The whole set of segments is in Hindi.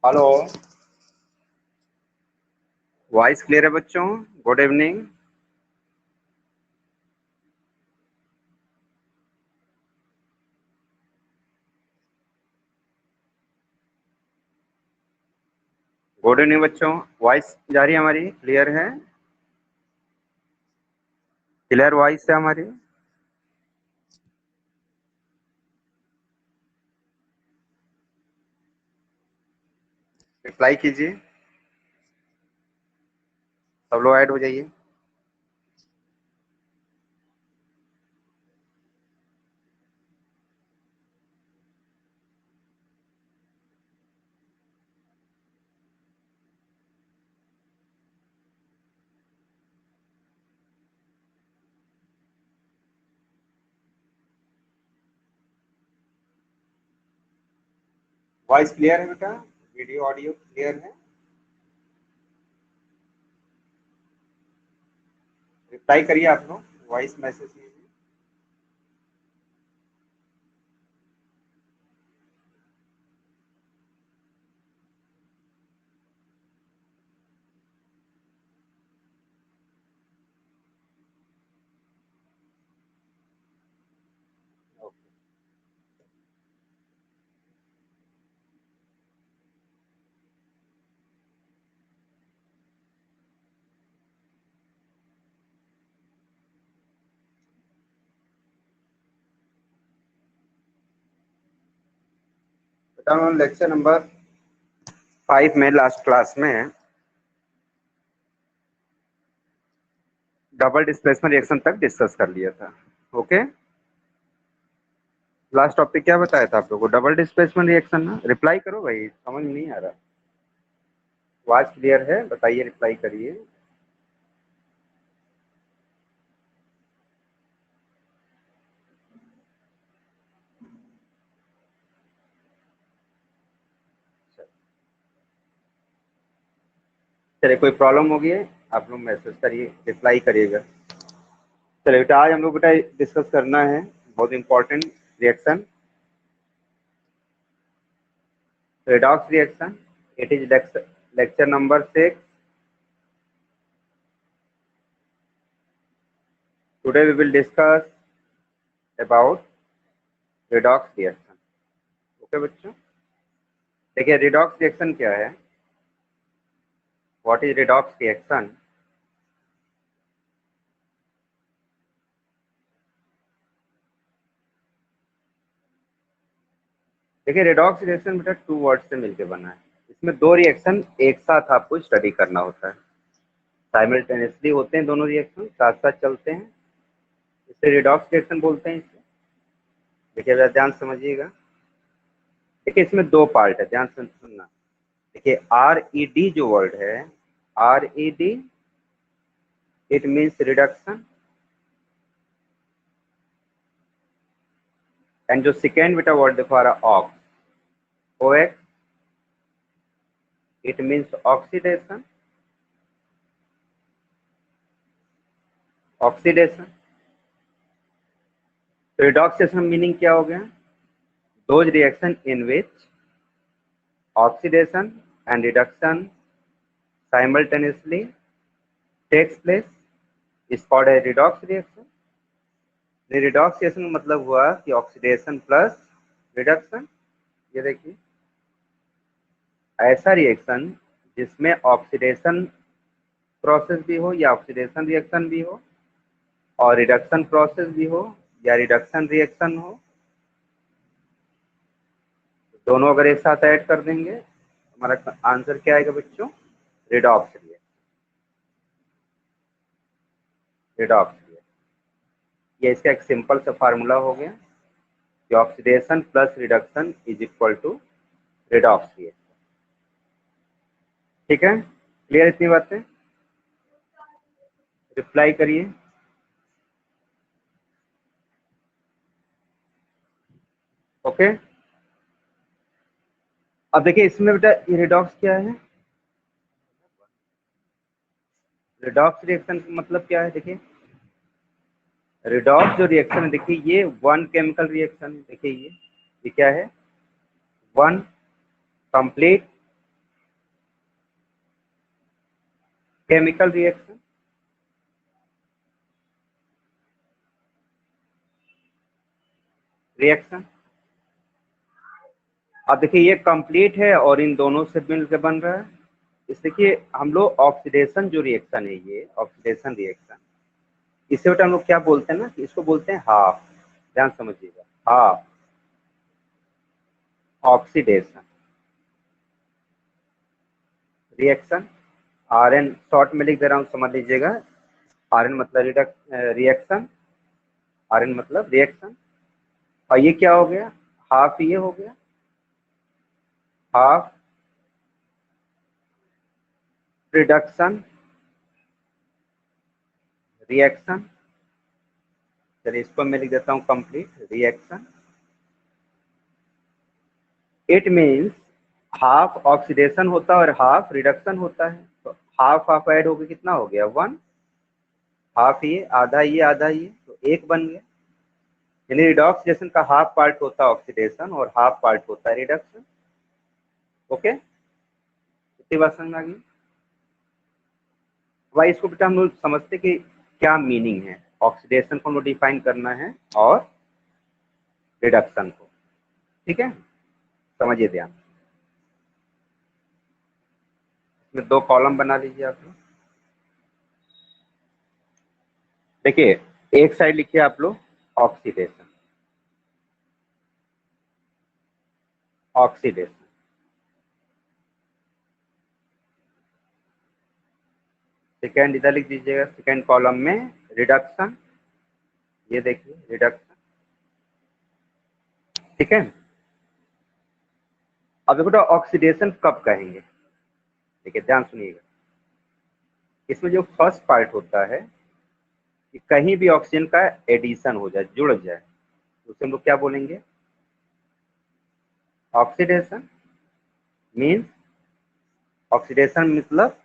हेलो। वॉइस क्लियर है बच्चों? Good evening. गुड इवनिंग बच्चों। वॉइस जा रही है हमारी? क्लियर है? क्लियर वॉइस है हमारी? रिप्लाई कीजिए, सब लोग ऐड हो जाइए। वॉइस क्लियर है बेटा? वीडियो ऑडियो क्लियर है? रिप्लाई करिए आप लोग, वॉइस मैसेज कीजिए। बेटा हम लेक्चर नंबर 5 में लास्ट क्लास में डबल डिस्प्लेसमेंट रिएक्शन तक डिस्कस कर लिया था। ओके, लास्ट टॉपिक क्या बताया था आप लोगों को? डबल डिस्प्लेसमेंट रिएक्शन ना। रिप्लाई करो भाई, समझ नहीं आ रहा। आवाज क्लियर है? बताइए, रिप्लाई करिए। चलिए, कोई प्रॉब्लम होगी आप लोग मैसेज करिए, रिप्लाई करिएगा। चलिए बेटा, आज हम लोग बेटा डिस्कस करना है बहुत important reaction, redox reaction. It is lecture number 6। Today we will discuss about redox reaction. Okay बच्चों, देखिए रेडॉक्स रिएक्शन क्या है, व्हाट इज रेडॉक्स रिएक्शन। देखिए रेडॉक्स रिएक्शन बेटा 2 वर्ड से मिलकर बना है। इसमें 2 रिएक्शन एक साथ आपको स्टडी करना होता है, साइमल्टेनियसली होते हैं, दोनों रिएक्शन साथ साथ चलते हैं, इसे रेडॉक्स रिएक्शन बोलते हैं इसे। देखिए जरा ध्यान समझिएगा। देखिए इसमें 2 पार्ट है, ध्यान से सुनना। देखिए RED जो वर्ड है, RED it means reduction, and जो सेकेंड बेटा वर्ड देखो आ रहा ox, OX it means oxidation. Oxidation, redoxation meaning क्या हो गया? Those reaction in which oxidation and reduction simultaneously takes place is called a redox reaction। Redox reaction का मतलब हुआ कि ऑक्सीडेशन प्लस रिडक्शन। ये देखिए ऐसा रिएक्शन जिसमें ऑक्सीडेशन प्रोसेस भी हो या ऑक्सीडेशन रिएक्शन भी हो और रिडक्शन प्रोसेस भी हो या रिडक्शन रिएक्शन हो, दोनों अगर एक साथ ऐड कर देंगे हमारा आंसर क्या आएगा बच्चों? Redox reaction. रिडॉक्स रिएक्शन, ये इसका एक सिंपल सा फार्मूला हो गया कि oxidation plus reduction is equal to redox reaction. ठीक है, क्लियर इतनी बातें? रिप्लाई करिए। ओके, अब देखिए इसमें बेटा ये रिडॉक्स क्या है? रिडॉक्स रिएक्शन का मतलब क्या है? देखिए रिडॉक्स जो रिएक्शन है, देखिए ये वन केमिकल रिएक्शन, देखिए ये क्या है? One complete chemical reaction, reaction. अब देखिए ये कंप्लीट है और इन दोनों से मिलकर बन रहा है। इस देखिए हम लोग ऑक्सीडेशन जो रिएक्शन है, ये ऑक्सीडेशन रिएक्शन, इसे बेटा हम लोग क्या बोलते हैं ना, कि इसको बोलते हैं हाफ। ध्यान समझिएगा, half oxidation reaction. R N short में लिख दे रहा हूँ, समझ लीजिएगा। आर एन मतलब रिएक्शन, आर एन मतलब रिएक्शन। और ये क्या हो गया, हाफ ये हो गया, हाफ रिडक्शन रिएक्शन। चलिए इसको मैं लिख देता हूँ complete reaction. It means half oxidation होता है और हाफ रिडक्शन होता है। तो हाफ हाफ ऐड होकर कितना हो गया, 1। हाफ ये आधा, ये आधा, ये तो 1 बन गया। यानी रिडॉक्सिडेशन का हाफ पार्ट होता है ऑक्सीडेशन और हाफ पार्ट होता है रिडक्शन। ओके, इतनी बात समझ आ गई भाई। इसको बेटा हम लोग समझते कि क्या मीनिंग है, ऑक्सीडेशन को हम लोग डिफाइन करना है और रिडक्शन को। ठीक है, समझिए ध्यान। इसमें 2 कॉलम बना लीजिए आप लोग। देखिए एक साइड लिखिए आप लोग ऑक्सीडेशन, ऑक्सीडेशन। सेकेंड इधर लिख दीजिएगा, सेकेंड कॉलम में रिडक्शन। ये देखिए रिडक्शन, ठीक है। अब देखो ऑक्सीडेशन कब कहेंगे, देखिए ध्यान सुनिएगा। इसमें जो फर्स्ट पार्ट होता है कि कहीं भी ऑक्सीजन का एडिशन हो जाए, जुड़ जाए, तो उसे हम लोग क्या बोलेंगे, ऑक्सीडेशन। मीन्स ऑक्सीडेशन मतलब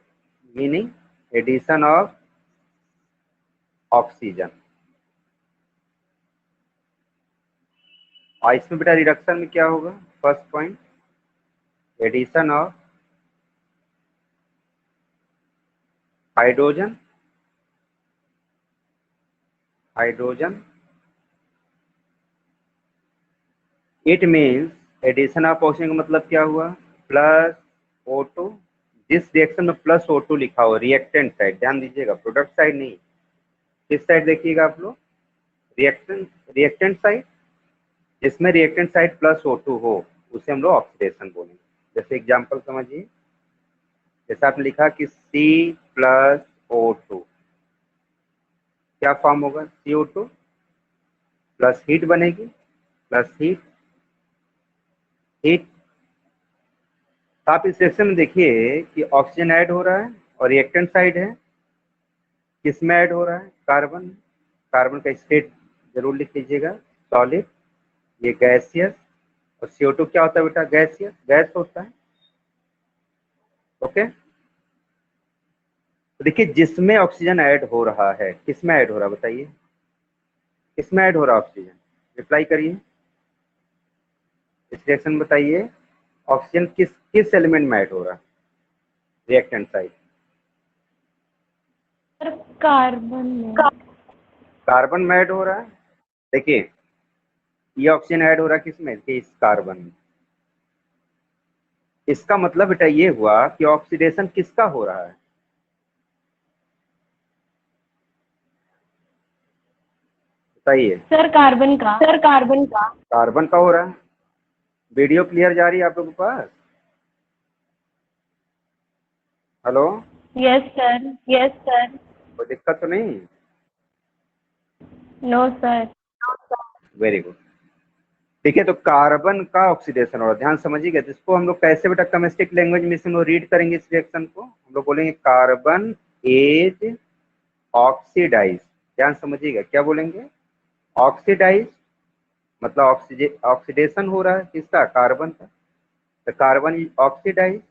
मीनिंग एडिशन ऑफ ऑक्सीजन। और इसमें बेटा रिडक्शन में क्या होगा, first point addition of hydrogen, hydrogen. It means addition of oxygen का मतलब क्या हुआ, प्लस O2। जिस रिएक्शन में प्लस O2 लिखा हो रिएक्टेंट साइड, ध्यान दीजिएगा, प्रोडक्ट साइड नहीं। किस साइड देखिएगा आप लोग, रिएक्टेंट, रिएक्टेंट साइड। जिसमें रिएक्टेंट साइड प्लस O2 हो उसे हम लोग ऑक्सीडेशन बोलेंगे। जैसे एग्जांपल समझिए, जैसे आपने लिखा कि C+O2, क्या फॉर्म होगा, CO2 प्लस हीट बनेगी, प्लस हीट, हीट। तो आप इस रिएक्शन में देखिए कि ऑक्सीजन ऐड हो रहा है और रिएक्टेंट साइड है, किसमें ऐड हो रहा है, कार्बन। कार्बन का स्टेट जरूर लिख लीजिएगा, सॉलिड, ये गैसियस। और CO2 क्या होता है बेटा, गैसियस, गैस होता है। ओके, तो देखिए जिसमें ऑक्सीजन ऐड हो रहा है, किसमें ऐड हो रहा है बताइए, किसमें ऐड हो रहा है ऑक्सीजन, रिप्लाई करिए। इस रिएक्शन में बताइए ऑक्सीजन किस किस एलिमेंट में ऐड हो रहा है, रिएक्टेंट साइड। कार्बन में। कार्बन में ऐड हो रहा है। देखिए ये ऑक्सीजन ऐड हो रहा है किसमें, इस कार्बन में। इसका मतलब बेटा ये हुआ कि ऑक्सीडेशन किसका हो रहा है, बताइए। सर कार्बन का। सर कार्बन का। कार्बन का हो रहा है। वीडियो क्लियर जा रही है आप लोगों के पास, hello, yes sir. Yes sir. कोई दिक्कत तो नहीं, नो सर। Very good. ठीक है, तो कार्बन का ऑक्सीडेशन हो रहा है, ध्यान समझिएगा। जिसको हम लोग कैसे बेटा केमिस्टिक लैंग्वेज में से रीड करेंगे, इस रिएक्शन को हम लोग बोलेंगे कार्बन इज ऑक्सीडाइज। ध्यान समझिएगा, क्या बोलेंगे, ऑक्सीडाइज। मतलब ऑक्सीडेशन हो रहा है किसका, कार्बन का। तो कार्बन इज ऑक्सीडाइज।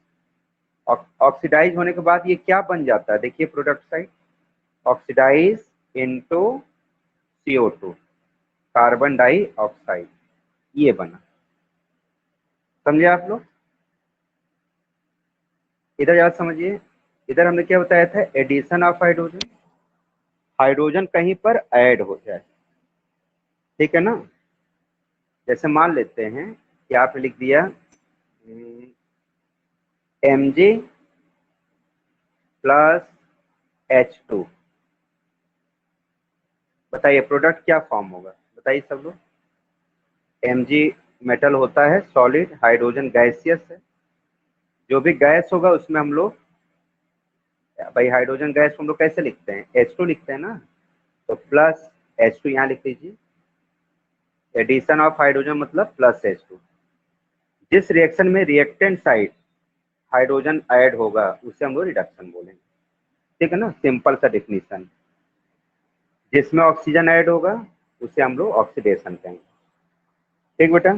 ऑक्सीडाइज होने के बाद ये क्या बन जाता है, देखिए product side, oxidise into CO2, carbon dioxide, ये बना। समझे आप लोग, इधर याद समझिए। इधर हमने क्या बताया था, एडिशन ऑफ हाइड्रोजन, हाइड्रोजन कहीं पर ऐड हो जाए, ठीक है ना। जैसे मान लेते हैं कि आपने लिख दिया Mg प्लस H2, बताइए प्रोडक्ट क्या फॉर्म होगा, बताइए सब लोग। Mg मेटल होता है सॉलिड, हाइड्रोजन गैसियस है, जो भी गैस होगा उसमें हम लोग, भाई हाइड्रोजन गैस को हम लोग कैसे लिखते हैं, H2 लिखते हैं ना, तो प्लस H2 यहाँ लिख लीजिए। एडिशन ऑफ हाइड्रोजन मतलब प्लस H2। जिस रिएक्शन में रिएक्टेंट साइड हाइड्रोजन ऐड होगा उसे हम लोग रिडक्शन बोलेंगे, ठीक है ना, सिंपल सा डिफिनीशन। जिसमें ऑक्सीजन ऐड होगा उसे हम लोग ऑक्सीडेशन कहेंगे, ठीक बेटा।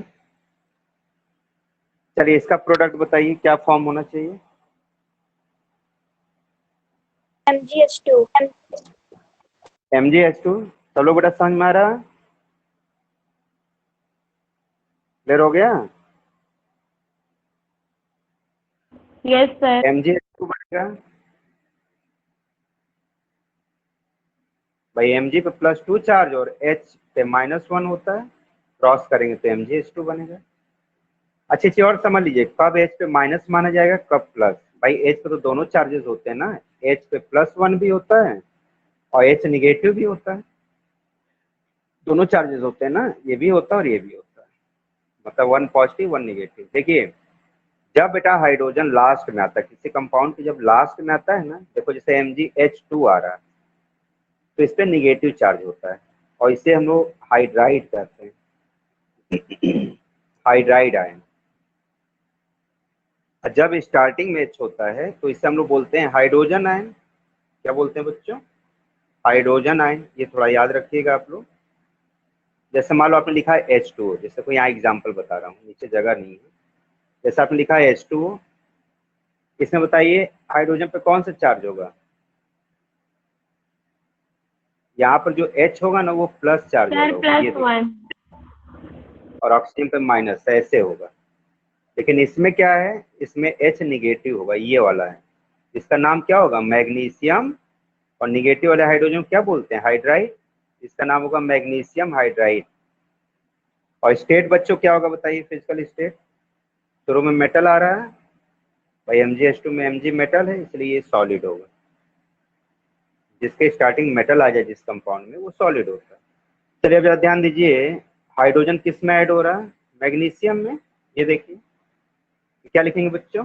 चलिए इसका प्रोडक्ट बताइए क्या फॉर्म होना चाहिए। MgH2। MgH2, सब लोग बेटा समझ में आ रहा, क्लियर हो गया। Yes sir. MgH2 बनेगा भाई, Mg पे +2 चार्ज और H पे -1 होता है, क्रॉस करेंगे तो MgH2 बनेगा। अच्छी चीज और समझ लीजिए, कब H पे माइनस माना जाएगा कब प्लस। भाई H पे तो दोनों चार्जेस होते हैं ना, H पे +1 भी होता है और H निगेटिव भी होता है, दोनों चार्जेस होते हैं ना, ये भी होता है और ये भी होता है, मतलब 1 पॉजिटिव 1 निगेटिव। देखिए जब बेटा हाइड्रोजन लास्ट में आता है किसी कंपाउंड के, जब लास्ट में आता है ना, देखो जैसे MgH2 आ रहा है तो इस पे निगेटिव चार्ज होता है और इसे हम लोग हाइड्राइड कहते हैं, हाइड्राइड आयन। जब स्टार्टिंग में H होता है तो इसे हम लोग बोलते हैं हाइड्रोजन आयन। क्या बोलते हैं बच्चों, हाइड्रोजन आयन। ये थोड़ा याद रखिएगा आप लोग। जैसे मान लो आपने लिखा है H2O, जैसे कोई यहाँ एग्जाम्पल बता रहा हूँ, नीचे जगह नहीं है, जैसे आपने लिखा है H2O, इसमें बताइए हाइड्रोजन पे कौन सा चार्ज होगा, यहाँ पर जो H होगा ना वो प्लस चार्ज सर वाला होगा, ये देखिए, +1। और ऑक्सीजन पे माइनस, ऐसे होगा। लेकिन इसमें क्या है, इसमें H निगेटिव होगा, ये वाला है, इसका नाम क्या होगा, मैग्नीशियम। और निगेटिव वाले हाइड्रोजन क्या बोलते हैं, हाइड्राइड, इसका नाम होगा मैग्नीशियम हाइड्राइड। और स्टेट बच्चों क्या होगा बताइए, फिजिकल स्टेट। शुरू में मेटल आ रहा है भाई, MgH2 में Mg मेटल है इसलिए ये सॉलिड होगा, जिसके स्टार्टिंग मेटल आ जाए जिस कंपाउंड में वो सॉलिड होता है। चलिए अब जरा ध्यान दीजिए, हाइड्रोजन किस में ऐड हो रहा है, मैग्नीशियम में। ये देखिए क्या लिखेंगे बच्चों,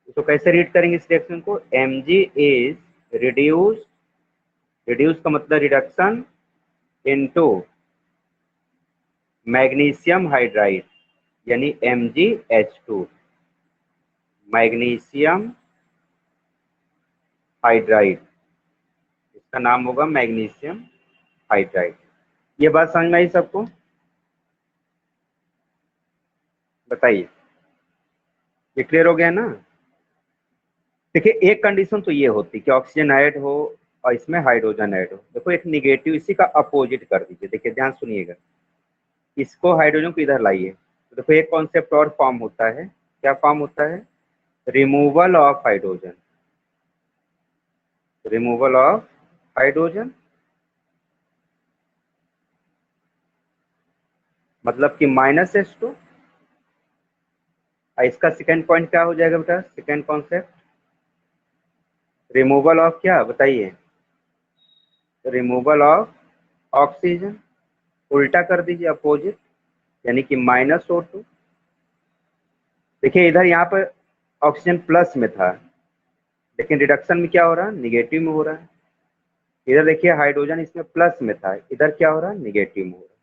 तो कैसे रीड करेंगे इस रिएक्शन को, Mg इज रिड्यूस, रिड्यूस का मतलब रिडक्शन, इनटू मैग्नीशियम हाइड्राइड यानी MgH2, मैग्नीशियम हाइड्राइड, इसका नाम होगा मैग्नीशियम हाइड्राइड। ये बात समझ में आई सबको, बताइए, ये क्लियर हो गया ना। देखिए एक कंडीशन तो ये होती कि ऑक्सीजन ऐड हो और इसमें हाइड्रोजन ऐड हो। देखो एक निगेटिव, इसी का अपोजिट कर दीजिए, देखिए ध्यान सुनिएगा, इसको हाइड्रोजन को इधर लाइए, तो देखो एक कॉन्सेप्ट और फॉर्म होता है, क्या फॉर्म होता है, removal of hydrogen, removal of hydrogen, मतलब कि -H2। इसका सेकंड पॉइंट क्या हो जाएगा बेटा, सेकंड कॉन्सेप्ट, रिमूवल ऑफ क्या बताइए, रिमूवल ऑफ ऑक्सीजन, उल्टा कर दीजिए अपोजिट, यानी कि -O2। देखिए इधर यहाँ पर ऑक्सीजन प्लस में था, लेकिन रिडक्शन में क्या हो रहा है, निगेटिव में हो रहा है। इधर देखिए हाइड्रोजन इसमें प्लस में था, इधर क्या हो रहा है, निगेटिव में हो रहा है।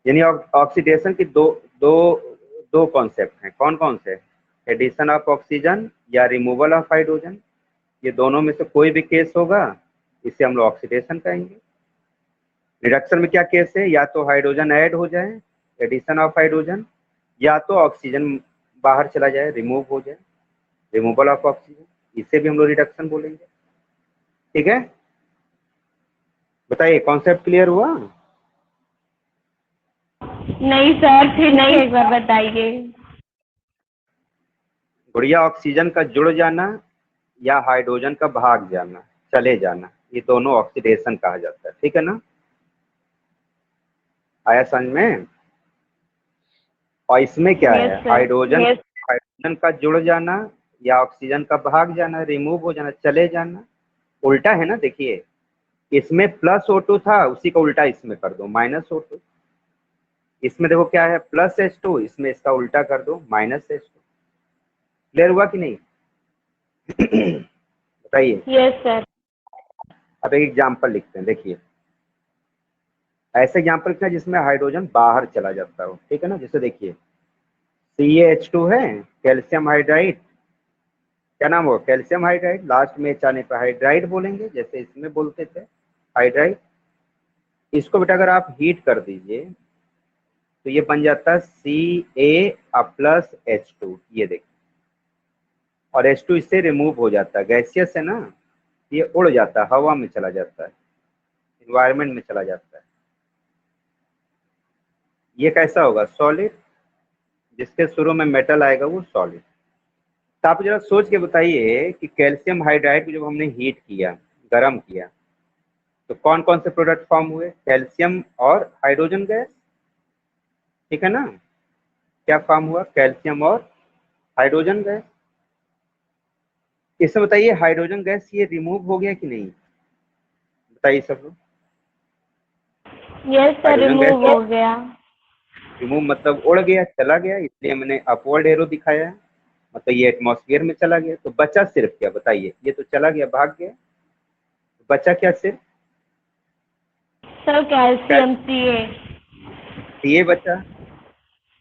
यानी ऑक्सीडेशन की दो दो दो कॉन्सेप्ट हैं, कौन कौन से, एडिशन ऑफ ऑक्सीजन या रिमूवल ऑफ हाइड्रोजन। ये दोनों में से कोई भी केस होगा इसे हम लोग ऑक्सीडेशन कहेंगे। रिडक्शन में क्या केस है, या तो हाइड्रोजन ऐड हो जाए, एडिशन ऑफ हाइड्रोजन, या तो ऑक्सीजन बाहर चला जाए, रिमूव हो जाए, रिमूवल ऑफ ऑक्सीजन, इसे भी हम लोग रिडक्शन बोलेंगे, ठीक है। बताइए कॉन्सेप्ट क्लियर हुआ। नहीं सर, फिर नहीं, एक बार बताइए। गुड़िया ऑक्सीजन का जुड़ जाना या हाइड्रोजन का भाग जाना, चले जाना, ये दोनों ऑक्सीडेशन कहा जाता है। ठीक है ना, आया समझ में? और इसमें क्या यस है, सर। हाइड्रोजन का जुड़ जाना या ऑक्सीजन का भाग जाना, रिमूव हो जाना, चले जाना, उल्टा है ना। देखिए इसमें +O2 था, उसी का उल्टा इसमें कर दो -O2। इसमें देखो क्या है, +H2, इसमें इसका उल्टा कर दो -H2। क्लियर हुआ कि नहीं? बताइए। Yes sir. अब एक एग्जाम्पल लिखते हैं, देखिए ऐसे एग्जाम्पल लिखना जिसमें हाइड्रोजन बाहर चला जाता हो। ठीक है ना, जैसे देखिए CaH2 है, कैल्शियम हाइड्राइड, क्या नाम हो, कैल्शियम हाइड्राइड, लास्ट में H आने पर हाइड्राइड बोलेंगे, जैसे इसमें बोलते थे हाइड्राइड। इसको बेटा अगर आप हीट कर दीजिए तो ये बन जाता है Ca+H2, ये देखिए, और H2 इससे रिमूव हो जाता है, गैसियस है ना, ये उड़ जाता है, हवा में चला जाता है, इन्वायरमेंट में चला जाता है। ये कैसा होगा, सॉलिड, जिसके शुरू में मेटल आएगा वो सॉलिड। तो आप जरा सोच के बताइए कि कैल्शियम हाइड्राइड को जब हमने हीट किया, गर्म किया, तो कौन कौन से प्रोडक्ट फॉर्म हुए, कैल्शियम और हाइड्रोजन गैस। ठीक है ना, क्या फॉर्म हुआ, कैल्शियम और हाइड्रोजन गैस। इसमें बताइए हाइड्रोजन गैस ये रिमूव हो गया कि नहीं, बताइए सब लोग। Yes sir, hydrogen gas remove हो गया। रिमूव मतलब उड़ गया, चला गया, इसलिए मैंने अपवर्ड एरो दिखाया है, मतलब ये एटमॉस्फेयर में चला गया। तो बचा सिर्फ क्या, बताइए, ये तो चला गया, भाग गया, बचा क्या सिर्फ, सर कैल्शियम Ca। Ca बचा।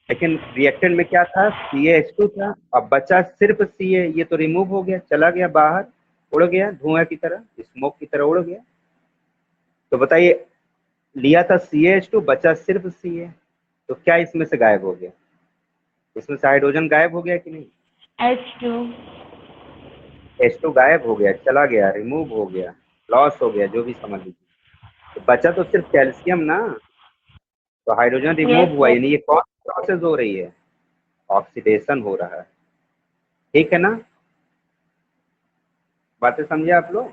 लेकिन रिएक्टेंट में क्या था, CaH2 था, अब बचा सिर्फ Ca, ये तो रिमूव हो गया, चला गया बाहर, उड़ गया, धुआं की तरह, स्मोक की तरह उड़ गया। तो बताइए, लिया था CaH2, बचा सिर्फ Ca, तो क्या इसमें से गायब हो गया, इसमें से हाइड्रोजन गायब हो गया कि नहीं, H2। H2 गायब हो गया, चला गया, रिमूव हो गया, लॉस हो गया, जो भी समझ लीजिए। तो बचा तो सिर्फ कैल्शियम ना, तो हाइड्रोजन रिमूव यस हुआ, सर। यानी ये कौन प्रोसेस हो रही है, ऑक्सीडेशन हो रहा है। ठीक है ना, बातें समझे आप लोग?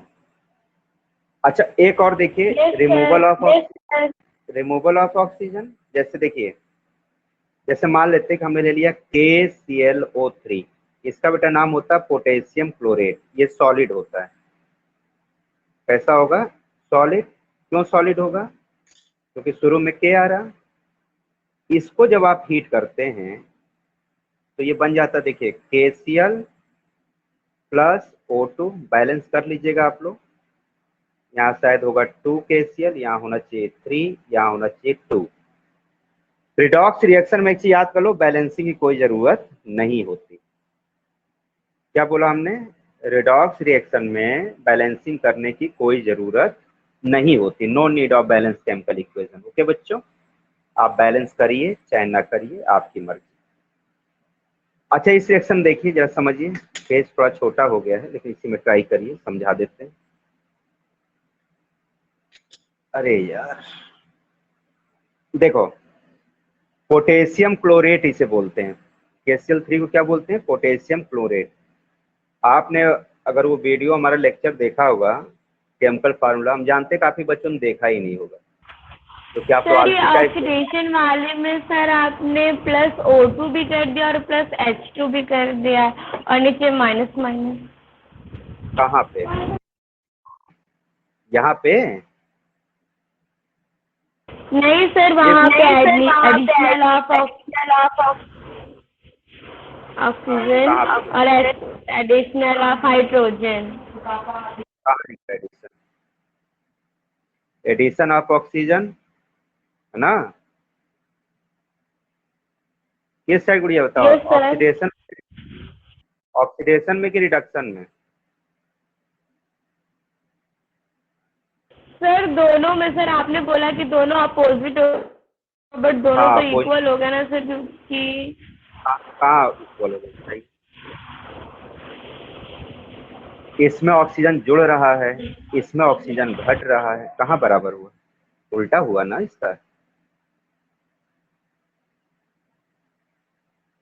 अच्छा एक और देखिए, yes removal of sir. Removal of oxygen, जैसे देखिए, जैसे मान लेते हैं कि हमने ले लिया KClO3, इसका बेटा नाम होता है पोटेशियम क्लोरेट, ये सॉलिड होता है। कैसा होगा, सॉलिड। क्यों सॉलिड होगा, क्योंकि शुरू में K आ रहा। इसको जब आप हीट करते हैं तो ये बन जाता है, देखिए KCl+O2, बैलेंस कर लीजिएगा आप लोग, यहाँ शायद होगा 2 KCl, यहाँ होना चाहिए 3, यहाँ होना चाहिए 2। रिडॉक्स रिएक्शन में एक चीज याद कर लो, बैलेंसिंग की कोई जरूरत नहीं होती। क्या बोला हमने, रिडॉक्स रिएक्शन में बैलेंसिंग करने की कोई जरूरत नहीं होती, no need of balance chemical equation. Okay बच्चों, आप बैलेंस करिए चाहे ना करिए, आपकी मर्जी। अच्छा इस रिएक्शन देखिए जरा समझिए, पेज थोड़ा छोटा हो गया है लेकिन इसी में ट्राई करिए, समझा देते हैं। अरे यार देखो, पोटेशियम क्लोरेट इसे बोलते हैं, KCl3 को क्या बोलते हैं, पोटेशियम क्लोरेट। आपने अगर वो वीडियो हमारा लेक्चर देखा होगा, केमिकल फार्मूला, हम जानते हैं काफी बच्चों ने देखा ही नहीं होगा, तो क्या आप तो सर ये आलसी टाइप के, ऑक्सीडेशन वाले में सर आपने +O2 भी कर दिया और +H2 भी कर दिया और नीचे माइनस माइनस। कहाँ पे, यहाँ पे, नहीं सर, ये वहाँ पे एडिशनल ऑफ ऑक्सीजन कहाँ पे, और एडिशनल ऑफ हाइड्रोजन। कहाँ लिखा है एडिशन, एडिशन ऑफ ऑक्सीजन है ना, किस साइड गुड़िया बताओ, यस सर। ऑक्सीडेशन, ऑक्सीडेशन में कि रिडक्शन में, सर दोनों में सर, आपने बोला कि दोनों अपोजिट हो, बट दोनों हाँ तो इक्वल हो गया ना सर, क्योंकि कहाँ इक्वल हो गया बताइए, इसमें ऑक्सीजन जुड़ रहा है, इसमें ऑक्सीजन घट रहा है, कहाँ बराबर हुआ, उल्टा हुआ ना इसका,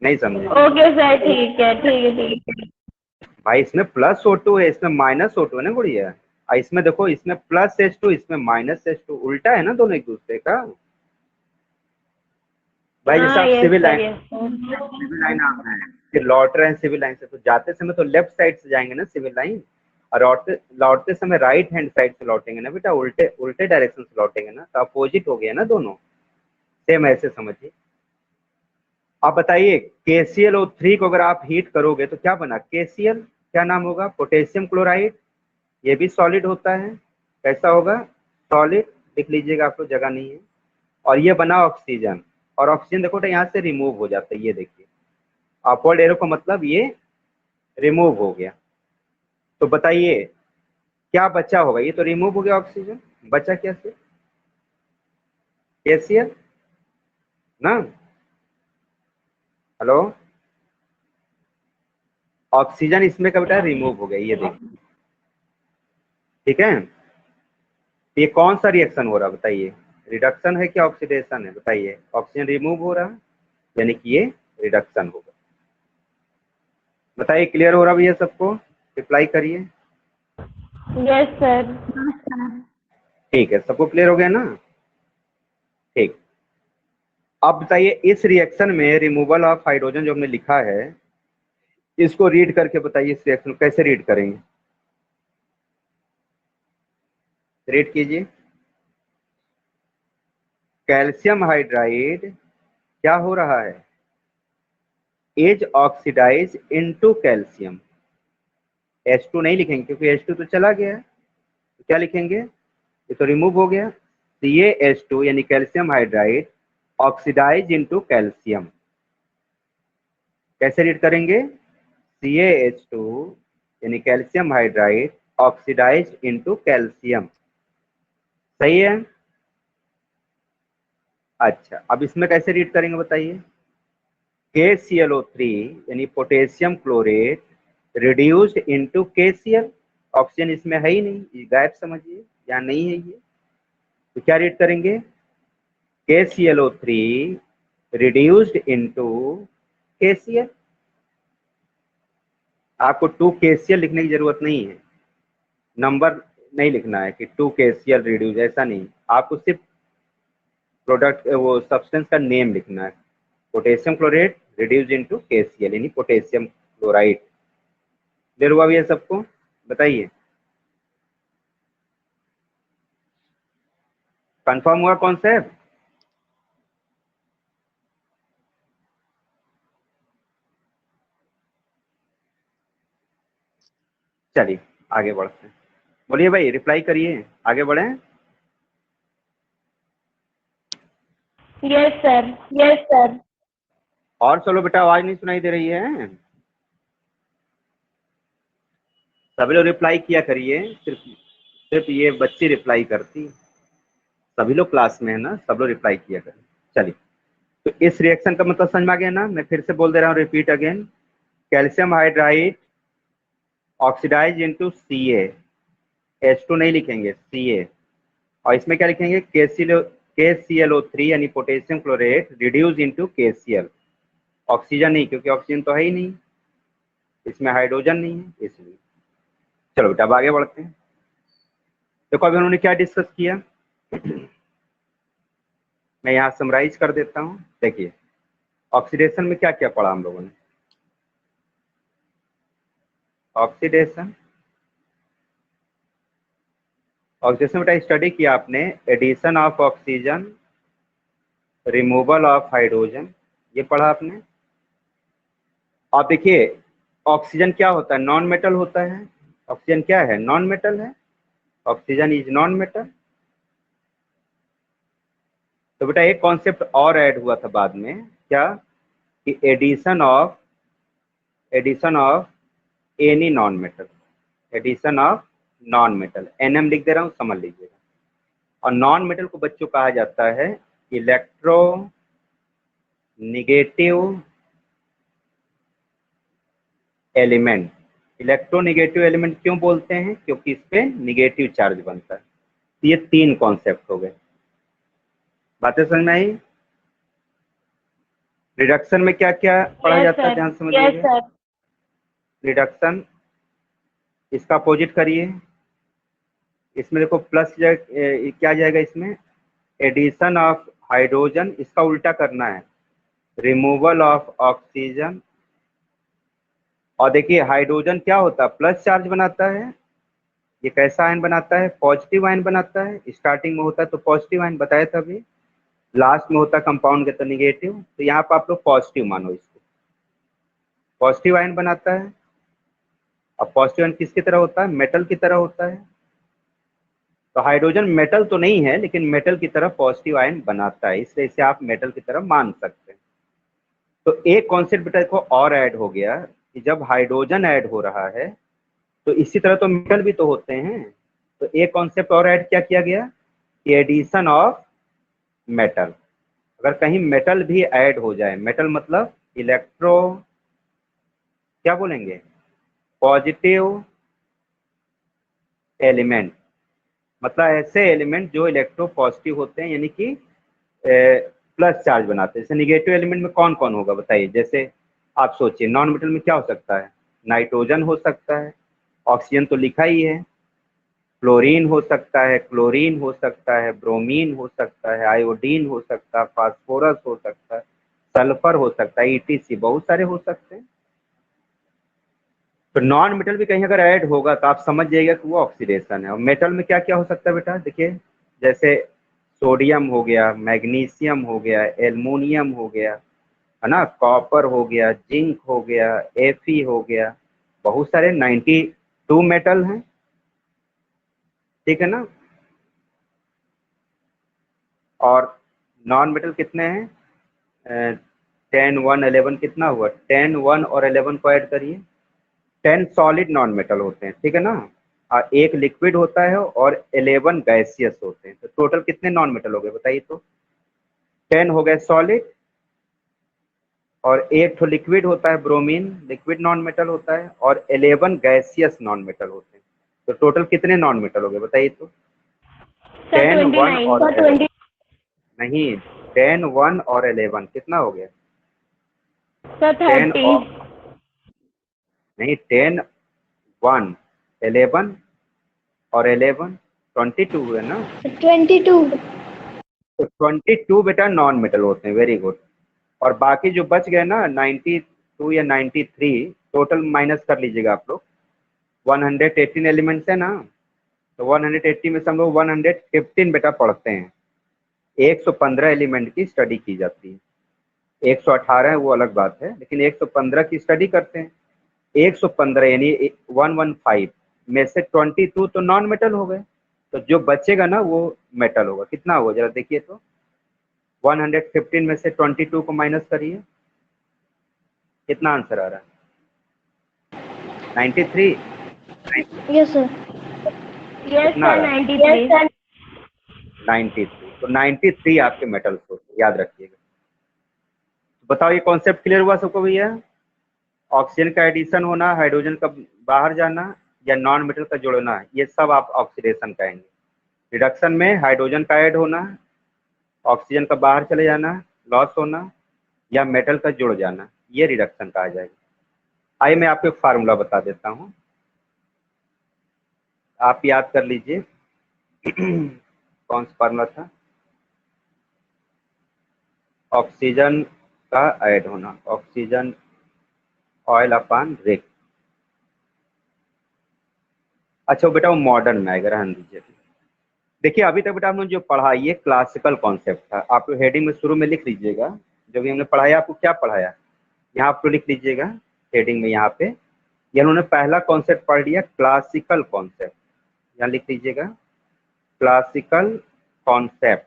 नहीं समझे, ओके सर, ठीक है ठीक है ठीक है। भाई इसमें प्लस O2 है, इसमें माइनस O2 है ना गुड़िया। इसमें देखो, इसमें प्लस H2, इसमें माइनस H2, उल्टा है ना दोनों एक दूसरे का। भाई जैसे हाँ आप yes civil sir, line, yes sir. Civil line आप हैं, फिर लौट रहे हैं सिविल लाइन से, तो जाते समय तो लेफ्ट साइड से जाएंगे ना सिविल लाइन, और लौटते लौटते समय राइट हैंड साइड से लौटेंगे ना बेटा, उल्टे उल्टे डायरेक्शन से लौटेंगे ना, तो अपोजिट हो गया ना दोनों। सेम ऐसे समझिए। आप बताइए KClO3 को अगर आप हीट करोगे तो क्या बना, KCl क्या नाम होगा, पोटेशियम क्लोराइड। ये भी सॉलिड होता है, कैसा होगा, सॉलिड। लिख लीजिएगा, आपको जगह नहीं है। और ये बना ऑक्सीजन, और ऑक्सीजन देखो तो यहाँ से रिमूव हो जाता है, ये देखिए अपवर्ड एरो का मतलब ये रिमूव हो गया। तो बताइए क्या बचा होगा, ये तो रिमूव हो गया ऑक्सीजन, बचा कैसे, KCl ना। हेलो, ऑक्सीजन इसमें का बेटा रिमूव हो गया, ये देखिए, ठीक है। ये कौन सा रिएक्शन हो रहा है बताइए, रिडक्शन है क्या ऑक्सीडेशन है, बताइए। ऑक्सीजन रिमूव हो रहा है, यानी कि ये रिडक्शन होगा। बताइए क्लियर हो रहा भैया सबको, रिप्लाई करिए। Yes sir. ठीक है, सबको क्लियर हो गया ना, ठीक। अब बताइए इस रिएक्शन में रिमूवल ऑफ हाइड्रोजन जो हमने लिखा है, इसको रीड करके बताइए, इस रिएक्शन को कैसे रीड करेंगे, रीड कीजिए। कैल्शियम हाइड्राइड क्या हो रहा है, is oxidise into calcium. H2 नहीं लिखेंगे क्योंकि H2 तो चला गया है, तो क्या लिखेंगे, ये तो रिमूव हो गया। CaH2 यानी calcium hydride oxidise into calcium, कैसे रीड करेंगे, CaH2 यानी calcium hydride oxidise into calcium, सही है। अच्छा, अब इसमें कैसे रीड करेंगे बताइए, KClO3 यानी potassium chlorate reduced into KCl, oxygen इसमें है ही नहीं, ये गायब समझिए, यहाँ नहीं है ये, तो क्या रीड करेंगे, KClO3 reduced into KCl। आपको 2 KCl लिखने की जरूरत नहीं है, नंबर नहीं लिखना है कि 2 KCl रिड्यूस, ऐसा नहीं, आपको सिर्फ प्रोडक्ट वो सब्सटेंस का नेम लिखना है, potassium chlorate reduce into KCl यानी पोटेशियम क्लोराइड। क्लियर हुआ भी है सबको, बताइए कंफर्म हुआ कॉन्सेप्ट। चलिए आगे बढ़ते हैं, बोलिए भाई रिप्लाई करिए, आगे बढ़े। Yes sir, yes sir. और चलो बेटा, आवाज नहीं सुनाई दे रही है, सभी लोग रिप्लाई किया करिए, सिर्फ सिर्फ ये बच्ची रिप्लाई करती, सभी लोग क्लास में है ना, सब लोग रिप्लाई किया करें। चलिए, तो इस रिएक्शन का मतलब समझ में आ गया ना, मैं फिर से बोल दे रहा हूँ, repeat again. Calcium hydride oxidise into CaH2 नहीं लिखेंगे, Ca, और इसमें क्या लिखेंगे, KClO3 यानी potassium chlorate reduce into KCl, oxygen नहीं क्योंकि ऑक्सीजन तो है ही नहीं, इसमें हाइड्रोजन नहीं है इसलिए। चलो बेटा अब आगे बढ़ते हैं। देखो अभी उन्होंने क्या डिस्कस किया, मैं यहाँ समराइज कर देता हूँ। देखिए ऑक्सीडेशन में क्या क्या पढ़ा हम लोगों ने, ऑक्सीडेशन, ऑक्सीडेशन बेटा स्टडी किया आपने, addition of oxygen, removal of hydrogen, ये पढ़ा आपने। आप देखिए ऑक्सीजन क्या होता है, नॉन मेटल होता है, ऑक्सीजन क्या है, नॉन मेटल है, ऑक्सीजन इज नॉन मेटल। तो बेटा एक कॉन्सेप्ट और ऐड हुआ था बाद में, क्या, कि addition of any non metal, addition of non metal, NM लिख दे रहा हूँ समझ लीजिएगा। और नॉन मेटल को बच्चों कहा जाता है electro negative element. Electronegative element क्यों बोलते हैं, क्योंकि इस पे निगेटिव चार्ज बनता है। ये 3 कॉन्सेप्ट हो गए, बातें समझ में आई। रिडक्शन में क्या क्या पढ़ा यस जाता है सर, ध्यान यस समझिएगा, सर। रिडक्शन इसका अपोजिट करिए। इसमें देखो प्लस क्या जाएगा इसमें, एडिशन ऑफ हाइड्रोजन, इसका उल्टा करना है, रिमूवल ऑफ ऑक्सीजन। और देखिए हाइड्रोजन क्या होता है, प्लस चार्ज बनाता है। ये कैसा आयन बनाता है, पॉजिटिव आयन बनाता है। स्टार्टिंग में होता है तो पॉजिटिव आयन बताया था अभी, लास्ट में होता है कंपाउंड के तो निगेटिव। तो यहाँ पर आप लोग पॉजिटिव मानो इसको, पॉजिटिव आयन बनाता है। अब पॉजिटिव आयन किसकी तरह होता है, मेटल की तरह होता है। तो हाइड्रोजन मेटल तो नहीं है, लेकिन मेटल की तरह पॉजिटिव आयन बनाता है, इसलिए इसे आप मेटल की तरह मान सकते हैं। तो एक कॉन्सेप्ट बेटा देखो और ऐड हो गया कि जब हाइड्रोजन ऐड हो रहा है तो इसी तरह तो मेटल भी तो होते हैं। तो एक कॉन्सेप्ट और ऐड क्या किया गया कि एडिशन ऑफ मेटल। अगर कहीं मेटल भी ऐड हो जाए, मेटल मतलब इलेक्ट्रो, क्या बोलेंगे, पॉजिटिव एलिमेंट, मतलब ऐसे एलिमेंट जो इलेक्ट्रो पॉजिटिव होते हैं, यानी कि प्लस चार्ज बनाते हैं। जैसे निगेटिव एलिमेंट में कौन कौन होगा बताइए, जैसे आप सोचिए नॉन मेटल में क्या हो सकता है, नाइट्रोजन हो सकता है, ऑक्सीजन तो लिखा ही है, फ्लोरीन हो सकता है, क्लोरीन हो सकता है, ब्रोमीन हो सकता है, आयोडीन हो सकता है, फास्फोरस हो सकता है, सल्फर हो सकता है, ईटीसी बहुत सारे हो सकते हैं। तो नॉन मेटल भी कहीं अगर ऐड होगा तो आप समझ जाइएगा कि वो ऑक्सीडेशन है। और मेटल में क्या क्या हो सकता है बेटा, देखिए जैसे सोडियम हो गया, मैग्नीशियम हो गया, एल्युमिनियम हो गया, है ना, कॉपर हो गया, जिंक हो गया, एफी हो गया, बहुत सारे 92 मेटल हैं, ठीक है ना। और नॉन मेटल कितने हैं, 10 1 11 कितना हुआ, 10 1 और 11 को ऐड करिए, 10 सॉलिड नॉन मेटल होते हैं, ठीक है ना। और एक लिक्विड होता है और 11 गैसियस होते हैं। तो टोटल कितने नॉन मेटल हो गए बताइए तो, 10 हो गए सॉलिड और एक तो लिक्विड होता है ब्रोमीन, लिक्विड नॉन मेटल होता है, और 11 गैसियस नॉन मेटल होते हैं। तो टोटल कितने नॉन मेटल हो गए बताइए तो, सर 10 1 29। और 11, नहीं 10 1 और 11 कितना हो गया, सर 10 30। और नहीं 10 1 11 और 11 22 हुए ना। 22। तो 22 बेटा नॉन मेटल होते हैं, वेरी गुड। और बाकी जो बच गए ना 92 या 93, टोटल माइनस कर लीजिएगा आप लोग। 118 एलिमेंट्स है ना, तो 180 में से हम लोग 115 बेटा पढ़ते हैं। 115 एलिमेंट की स्टडी की जाती है, 118 है वो अलग बात है, लेकिन 115 की स्टडी करते हैं। 115 यानी 115 में से 22 तो नॉन मेटल हो गए, तो जो बचेगा ना वो मेटल होगा। कितना होगा जरा देखिए तो, 115 में से 22 को माइनस करिए, कितना आंसर आ रहा है, 93। Yes sir. यस कितना आ सर रहा है, 93। 93। तो 93 आपके मेटल्स होते, याद रखिएगा। तो बताओ ये कॉन्सेप्ट क्लियर हुआ सबको भैया, ऑक्सीजन का एडिशन होना, हाइड्रोजन का बाहर जाना, या नॉन मेटल का जुड़ना, ये सब आप ऑक्सीडेशन कहेंगे। रिडक्शन में हाइड्रोजन का ऐड होना, ऑक्सीजन का बाहर चले जाना, लॉस होना, या मेटल का जुड़ जाना, ये रिडक्शन कहा जाएगा। आइए मैं आपको एक फार्मूला बता देता हूँ, आप याद कर लीजिए। कौन सा फार्मूला था, ऑक्सीजन का ऐड होना, ऑक्सीजन ऑयल अपान रिक। अच्छा बेटा वो मॉडर्न में आएगा, रहने दीजिए। देखिए अभी तक बेटा हमने जो पढ़ा ये क्लासिकल कॉन्सेप्ट था, आप हेडिंग में शुरू में लिख लीजिएगा। जब भी हमने पढ़ाया आपको क्या पढ़ाया, यहाँ आपको लिख लीजिएगा हेडिंग में, यहाँ पे ये उन्होंने पहला कॉन्सेप्ट पढ़ लिया क्लासिकल कॉन्सेप्ट, यहाँ लिख लीजिएगा क्लासिकल कॉन्सेप्ट।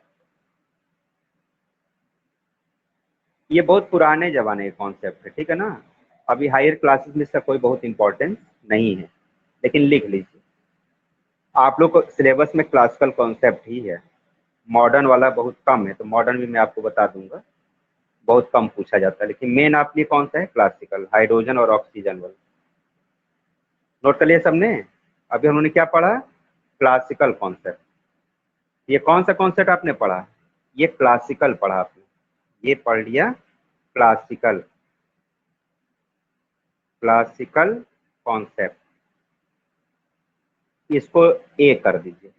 ये बहुत पुराने जमाने का कॉन्सेप्ट है, ठीक है ना। अभी हायर क्लासेस में इसका कोई बहुत इंपॉर्टेंस नहीं है, लेकिन लिख लीजिए। आप लोग को सिलेबस में क्लासिकल कॉन्सेप्ट ही है, मॉडर्न वाला बहुत कम है, तो मॉडर्न भी मैं आपको बता दूंगा, बहुत कम पूछा जाता है। लेकिन मेन आपके लिए कौन सा है, क्लासिकल, हाइड्रोजन और ऑक्सीजन वाला। नोट कर लिया सबने, अभी हमने क्या पढ़ा, क्लासिकल कॉन्सेप्ट। ये कौन सा कॉन्सेप्ट आपने पढ़ा, ये क्लासिकल पढ़ा आपने, ये पढ़ लिया क्लासिकल, क्लासिकल कॉन्सेप्ट। इसको ए कर दीजिए,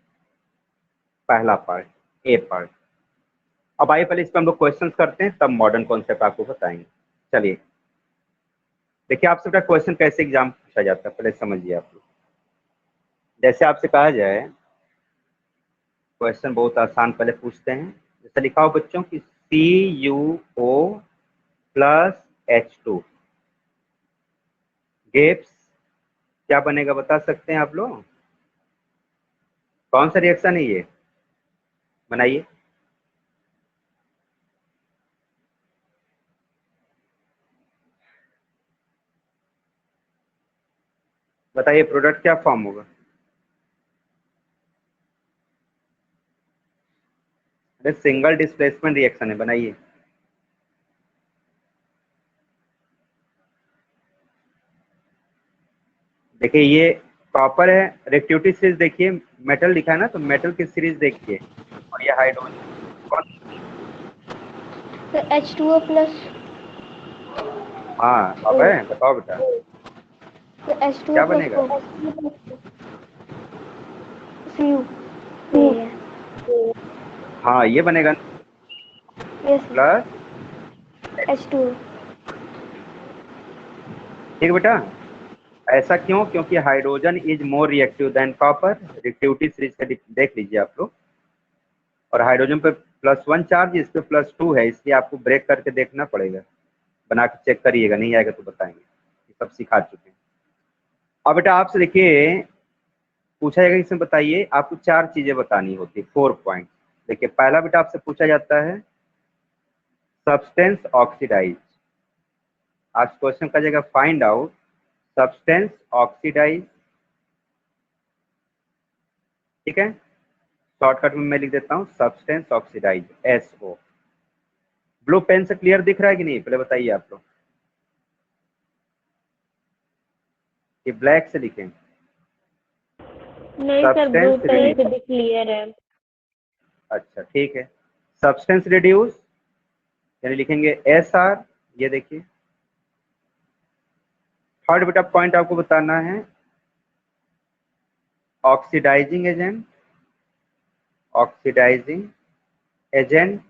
पहला पार्ट, ए पार्ट। अब आइए पहले इस पर हम लोग क्वेश्चन करते हैं, तब मॉडर्न कॉन्सेप्ट आपको बताएंगे। चलिए देखिए, आपसे बेटा क्वेश्चन कैसे एग्जाम पूछा जाता है, पहले समझिए आप लोग। जैसे आपसे कहा जाए, क्वेश्चन बहुत आसान पहले पूछते हैं। जैसे लिखा हो बच्चों कि CuO प्लस H2 गिव्स, क्या बनेगा बता सकते हैं आप लोग? कौन सा रिएक्शन है ये, बनाइए। बताइए प्रोडक्ट क्या फॉर्म होगा? अरे सिंगल डिस्प्लेसमेंट रिएक्शन है, बनाइए। देखिए ये कॉपर है, रिएक्टिविटी सीरीज देखिए, मेटल लिखा है ना, तो मेटल की सीरीज देखिए, और ये हाइड्रोजन कौन? तो H2O प्लस, हाँ अब है, बताओ बेटा तो H2O क्या प्लस बनेगा? को Cu, हाँ ये बनेगा यस सर, प्लस, H2O। ठीक है बेटा। ऐसा क्यों? क्योंकि hydrogen is more reactive than copper, reactivity series का देख लीजिए आप लोग। और हाइड्रोजन पे +1 चार्ज, इस पे +2 है, इसलिए आपको ब्रेक करके देखना पड़ेगा, बना के चेक करिएगा, नहीं आएगा तो बताएंगे, ये सब सिखा चुके हैं। अब बेटा आपसे देखिए पूछा जाएगा, इसमें बताइए, आपको 4 चीजें बतानी होती है, 4 पॉइंट। देखिए पहला बेटा आपसे पूछा जाता है सब्सटेंस ऑक्सीडाइज। आज क्वेश्चन का जगह फाइंड आउट सब्सटेंस ऑक्सीडाइज, ठीक है। शॉर्टकट में मैं लिख देता हूँ substance oxidise, SO। Blue pen से क्लियर दिख रहा है कि नहीं, पहले बताइए आप लोग, कि ब्लैक से लिखें? नहीं सर, ब्लू सब्सटेंस पेन से रिड्यूस, भी क्लियर है। अच्छा ठीक है। सब्सटेंस रिड्यूस यानी लिखेंगे SR, ये देखिए। थर्ड बेटा पॉइंट आपको बताना है ऑक्सीडाइजिंग एजेंट, ऑक्सीडाइजिंग एजेंट,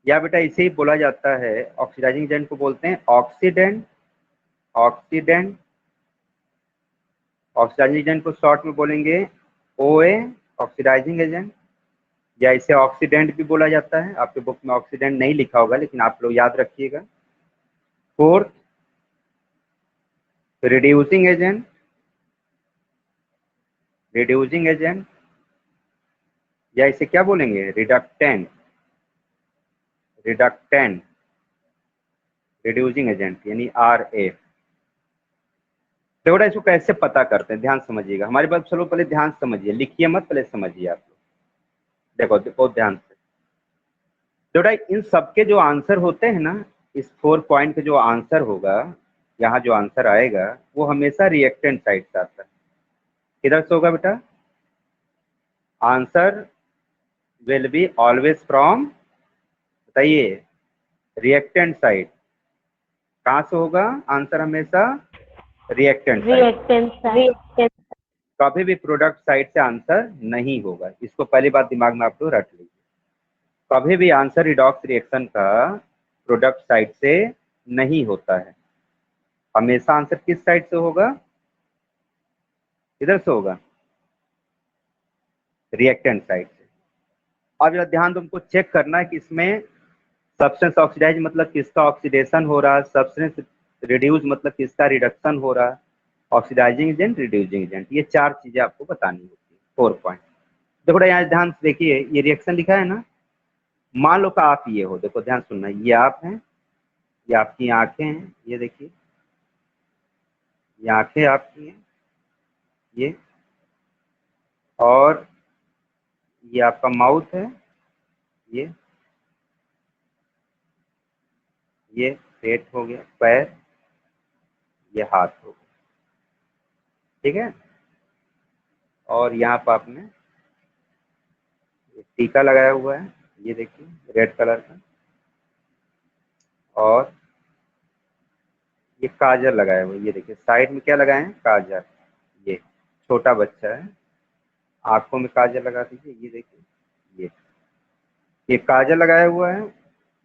या बेटा इसे ही बोला जाता है, ऑक्सीडाइजिंग एजेंट को बोलते हैं ऑक्सीडेंट, ऑक्सीडेंट। ऑक्सीडाइजिंग एजेंट को शॉर्ट में बोलेंगे OA, ऑक्सीडाइजिंग एजेंट, या इसे ऑक्सीडेंट भी बोला जाता है। आपके बुक में ऑक्सीडेंट नहीं लिखा होगा, लेकिन आप लोग याद रखिएगा। Fourth reducing agent, reducing agent, या इसे क्या बोलेंगे, रिडक्टेंट, रिडक्टेंट, रिड्यूसिंग एजेंट यानी RA। तो बेटा इसको कैसे पता करते हैं, ध्यान समझिएगा हमारी बात, चलो पहले ध्यान समझिए, लिखिए मत, पहले समझिए आप लोग। देखो बहुत ध्यान से, तो बेटा इन सबके जो आंसर होते हैं ना, इस 4 पॉइंट का जो आंसर होगा, यहाँ जो आंसर आएगा वो हमेशा रिएक्टेंट साइड से आता है। किधर से होगा बेटा? Answer will be always from, बताइए, रिएक्टेंट साइड। कहाँ से होगा आंसर? हमेशा रिएक्टेंट साइड। रिएक्टेंस। कभी भी प्रोडक्ट साइड से आंसर नहीं होगा, इसको पहली बात दिमाग में आप लोग रख लीजिए। कभी भी आंसर रिडॉक्स रिएक्शन का प्रोडक्ट साइड से नहीं होता है, हमेशा आंसर किस साइड से होगा? किधर से होगा? रिएक्टेंट साइड से। अब जरा ध्यान तुमको चेक करना है कि इसमें सब्सटेंस ऑक्सीडाइज मतलब किसका ऑक्सीडेशन हो रहा है, सब्सटेंस रिड्यूस मतलब किसका रिडक्शन हो रहा है, ऑक्सीडाइजिंग एजेंट, रिड्यूसिंग एजेंट, ये 4 चीजें आपको बतानी होती है, 4 पॉइंट। देखो यहाँ ध्यान से देखिए, ये रिएक्शन लिखा है ना, मान लो का आप ये हो, देखो ध्यान सुनना, ये आप हैं, ये आपकी आंखें हैं, ये देखिए, ये आंखें आपकी हैं, ये, और ये आपका माउथ है, ये पेट हो गया, पैर, ये हाथ हो गया, ठीक है। और यहाँ पर आपने टीका लगाया हुआ है, ये देखिए रेड कलर का, और ये काजल लगाया हुआ है, ये देखिए साइड में क्या लगाए हैं, काजल, ये छोटा बच्चा है, आंखों में काजल लगा दीजिए। ये देखिए, ये काजल लगाया हुआ है,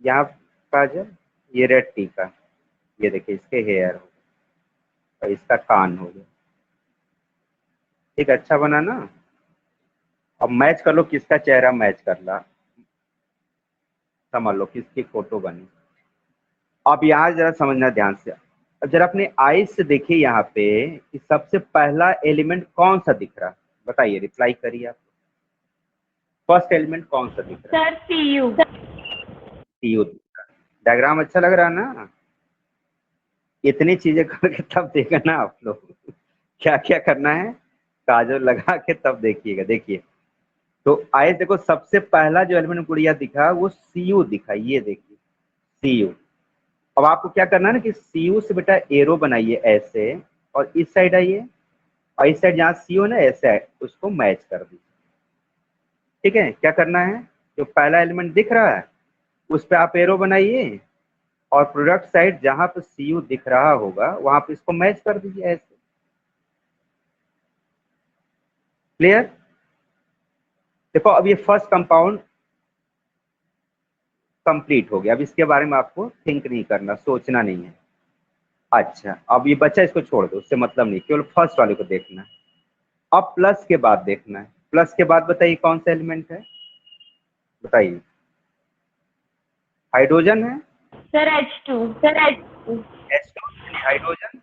यहाँ काजल, ये रेड टीका, ये देखिए इसके हेयर हो और इसका कान हो गया। ठीक, अच्छा बना ना। अब मैच कर लो, किसका चेहरा मैच कर रहा, समझ लो किसकी फोटो बनी। अब यहाँ जरा समझना ध्यान से। अब जरा अपने आईज से देखिए यहाँ पे कि सबसे पहला एलिमेंट कौन सा दिख रहा है, बताइए, रिप्लाई करिए आप। फर्स्ट एलिमेंट कौन सा दिख रहा है? Sir CU। सीयू दिख रहा है। डायग्राम अच्छा लग रहा है ना? इतनी चीजें करके तब देखना आप लोग क्या क्या करना है, काजल लगा के तब देखिएगा। देखिए तो आए, देखो सबसे पहला जो एलिमेंट गुड़िया दिखा वो सीयू दिखा, ये देखिए सीयू। अब आपको क्या करना है ना कि सीयू से बेटा एरो बनाइए ऐसे, और इस साइड आइए, और इस साइड जहाँ सीयू है ना ऐसे उसको मैच कर दीजिए। ठीक है, क्या करना है, जो पहला एलिमेंट दिख रहा है उस पर आप एरो बनाइए, और प्रोडक्ट साइड जहां पर सीयू दिख रहा होगा वहां पे इसको मैच कर दीजिए ऐसे। क्लियर? देखो अब ये फर्स्ट कंपाउंड कंप्लीट हो गया। अब इसके बारे में आपको थिंक नहीं करना, सोचना नहीं है। अच्छा, अब ये बच्चा इसको छोड़ दो, उससे मतलब नहीं, केवल फर्स्ट वाले को देखना है। अब प्लस के बाद देखना है। प्लस के बाद बताइए कौन सा एलिमेंट है, बताइए। हाइड्रोजन है sir H2। Sir H2। H2 hydrogen.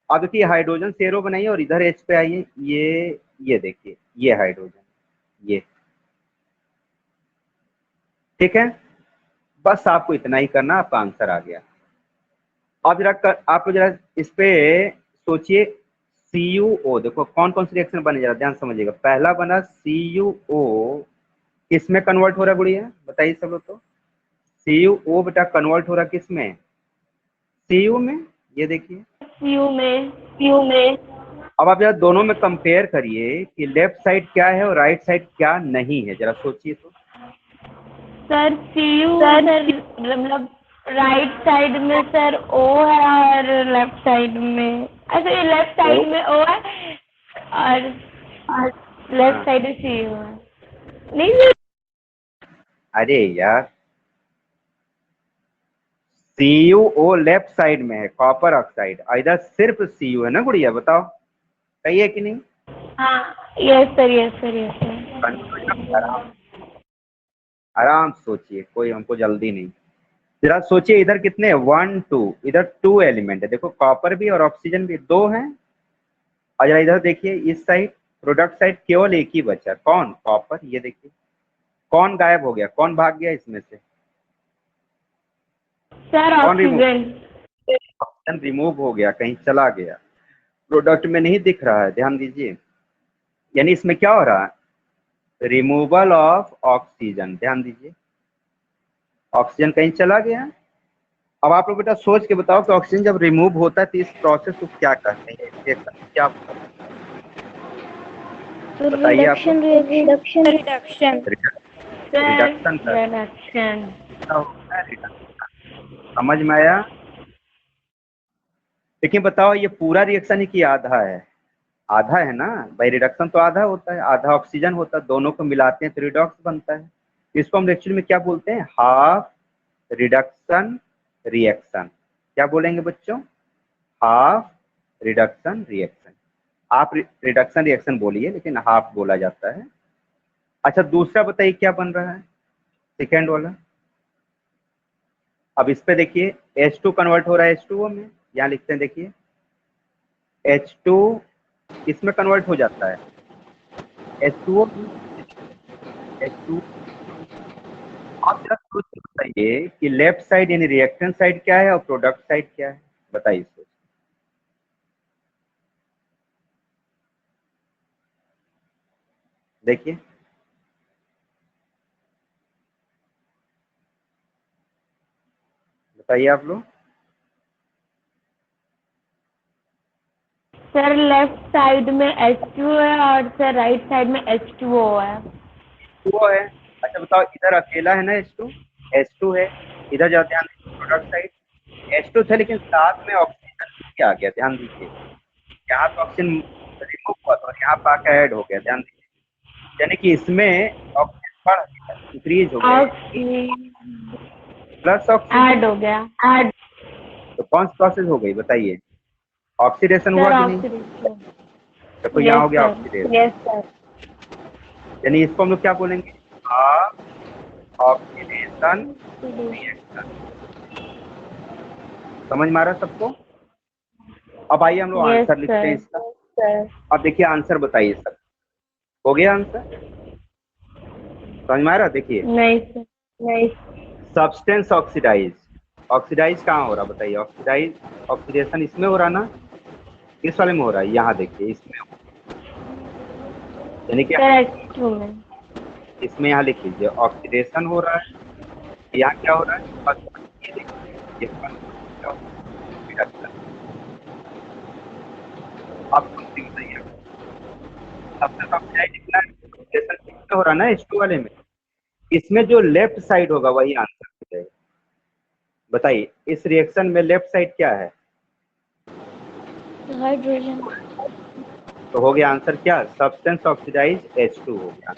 अब देखिए हाइड्रोजन से एरो बनाइए और इधर H पे आइए, ये देखिए ये हाइड्रोजन, ये। ठीक है, बस आपको इतना ही करना, आपका आंसर आ गया। अब आप जरा इस पे सोचिए, CuO, देखो कौन कौन सी रिएक्शन बने, जरा ध्यान समझिएगा। पहला बना CuO, किसमें कन्वर्ट हो रहा है गुड़िया, बताइए सब लोग। तो CuO बेटा कन्वर्ट हो रहा किस में, Cu में, ये देखिए CU में। Cu में। अब आप जरा दोनों में कंपेयर करिए कि लेफ्ट साइड क्या है और राइट साइड क्या नहीं है, जरा सोचिए तो। सर CU सर मतलब राइट साइड में सर O है और लेफ्ट साइड में, अच्छा लेफ्ट साइड में O है और लेफ्ट साइड में CU है। नहीं अरे यार, CuO लेफ्ट साइड में है, कॉपर ऑक्साइड, इधर सिर्फ Cu है ना गुड़िया, बताओ सही है कि नहीं? हाँ, yes sir, yes sir, yes sir. आराम आराम सोचिए, कोई हमको जल्दी नहीं। जरा सोचिए, इधर कितने, 1 2, इधर 2 एलिमेंट है, देखो कॉपर भी और ऑक्सीजन भी 2 हैं। और जरा इधर देखिए, इस साइड प्रोडक्ट साइड केवल एक ही बचा, कौन, कॉपर। ये देखिए कौन गायब हो गया, कौन भाग गया इसमें से, सर कौन रिमूव, ऑक्सीजन। ऑक्सीजन रिमूव हो गया, कहीं चला गया, प्रोडक्ट में नहीं दिख रहा है, ध्यान दीजिए। यानी इसमें क्या हो रहा है, रिमूवल ऑफ ऑक्सीजन, ध्यान दीजिए, ऑक्सीजन कहीं चला गया। अब आप लोग बेटा सोच के बताओ कि ऑक्सीजन जब रिमूव होता है तो इस प्रोसेस को क्या कहते हैं, क्या बताइए आप लोग। Reduction reduction. रिडक्शन का रिडक्शन। क्या होता है, रिडक्शन, समझ में आया? लेकिन बताओ ये पूरा रिएक्शन ही कि आधा है, आधा है ना भाई, रिडक्शन तो आधा होता है, आधा ऑक्सीजन होता है, दोनों को मिलाते हैं तो रिडॉक्स बनता है। इसको हम एक्चुअली में क्या बोलते हैं, हाफ रिडक्शन रिएक्शन। क्या बोलेंगे बच्चों, हाफ रिडक्शन रिएक्शन। आप रिडक्शन रिएक्शन बोलिए, लेकिन हाफ बोला जाता है। अच्छा दूसरा बताइए क्या बन रहा है, सेकेंड वाला। अब इस पे देखिए H2 कन्वर्ट हो रहा है H2O में, यहाँ लिखते हैं देखिए, H2 इसमें कन्वर्ट हो जाता है, H2O, H2। आप जरा सोच के बताइए कि लेफ्ट साइड यानी रिएक्टेंट साइड क्या है और प्रोडक्ट साइड क्या है, बताइए सोच। देखिए बताइए आप लोग। सर लेफ्ट साइड में H2 है और सर राइट साइड में H2O है। वो है, अच्छा बताओ, इधर अकेला है ना H2, H2 है, इधर जरा ध्यान दीजिए प्रोडक्ट साइड, H2 था लेकिन साथ में ऑक्सीजन भी आ गया, ध्यान दीजिए। यहाँ तो ऑक्सीजन रिमूव हुआ था और यहाँ पे आके ऐड हो गया, ध्यान दीजिए। यानी कि इसमें ऑक्सीजन बढ़ गया, इंक्रीज हो गया, प्लस ऑक्सीजन ऐड हो गया। ऐड तो कौन सी प्रोसेस हो गई बताइए? ऑक्सीडेशन हुआ सर कि नहीं? ऑक्सीडेशन। देखो यहाँ हो यस गया सर। ऑक्सीडेशन। Yes sir. यानी इसको हम लोग क्या बोलेंगे? Oxidation reaction. समझ में आ रहा है सबको? अब आइए हम लोग यस आंसर लिखते हैं सर। इसका। सर अब देखिए आंसर बताइए सब। हो गया आंसर? समझ में आ रहा? देखिए नहीं सर। नहीं। सब्सटेंस ऑक्सीडाइज, ऑक्सीडाइज कहाँ हो रहा बताइए? ऑक्सीडाइज ऑक्सीडेशन इसमें हो रहा ना, किस वाले में हो रहा है? यहाँ देखिए इसमें, यानी कि सर H2 में। इसमें यहाँ लिख लीजिए ऑक्सीडेशन हो रहा है। यहाँ क्या हो रहा है? बस ये देखिए, ये reduction। अब कुछ बताइए, सब्सटेंस ऑक्सीडाइज कितना ऑक्सीडेशन किसमें हो रहा है ना, H2 वाले में। इसमें जो लेफ्ट साइड होगा वही आंसर हो जाएगा। बताइए इस रिएक्शन में लेफ्ट साइड क्या है? हाइड्रोजन। तो हो गया आंसर क्या? सब्सटेंस ऑक्सीडाइज H2 हो गया।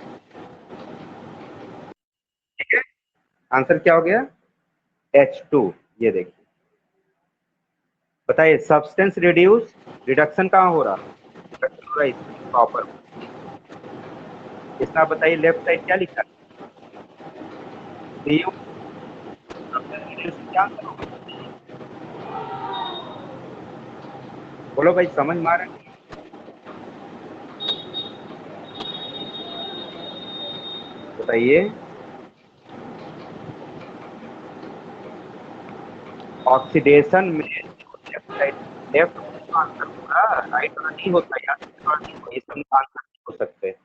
ठीक है, आंसर क्या हो गया? H2। ये देखिए, बताइए सब्सटेंस रिड्यूस, रिडक्शन कहाँ हो रहा? रिडक्शन हो रहा है इसमें, प्रॉपर। इसका बताइए लेफ्ट साइड क्या लिखा है? CU। सब्सटेंस रिड्यूस क्या आंसर होगा? बोलो भाई, समझ में आ रहा है? बताइए ऑक्सीडेशन में लेफ्ट साइड, लेफ्ट आंसर होगा, राइट वाला नहीं होता, या नहीं होगा, इसमें आंसर नहीं हो सकते।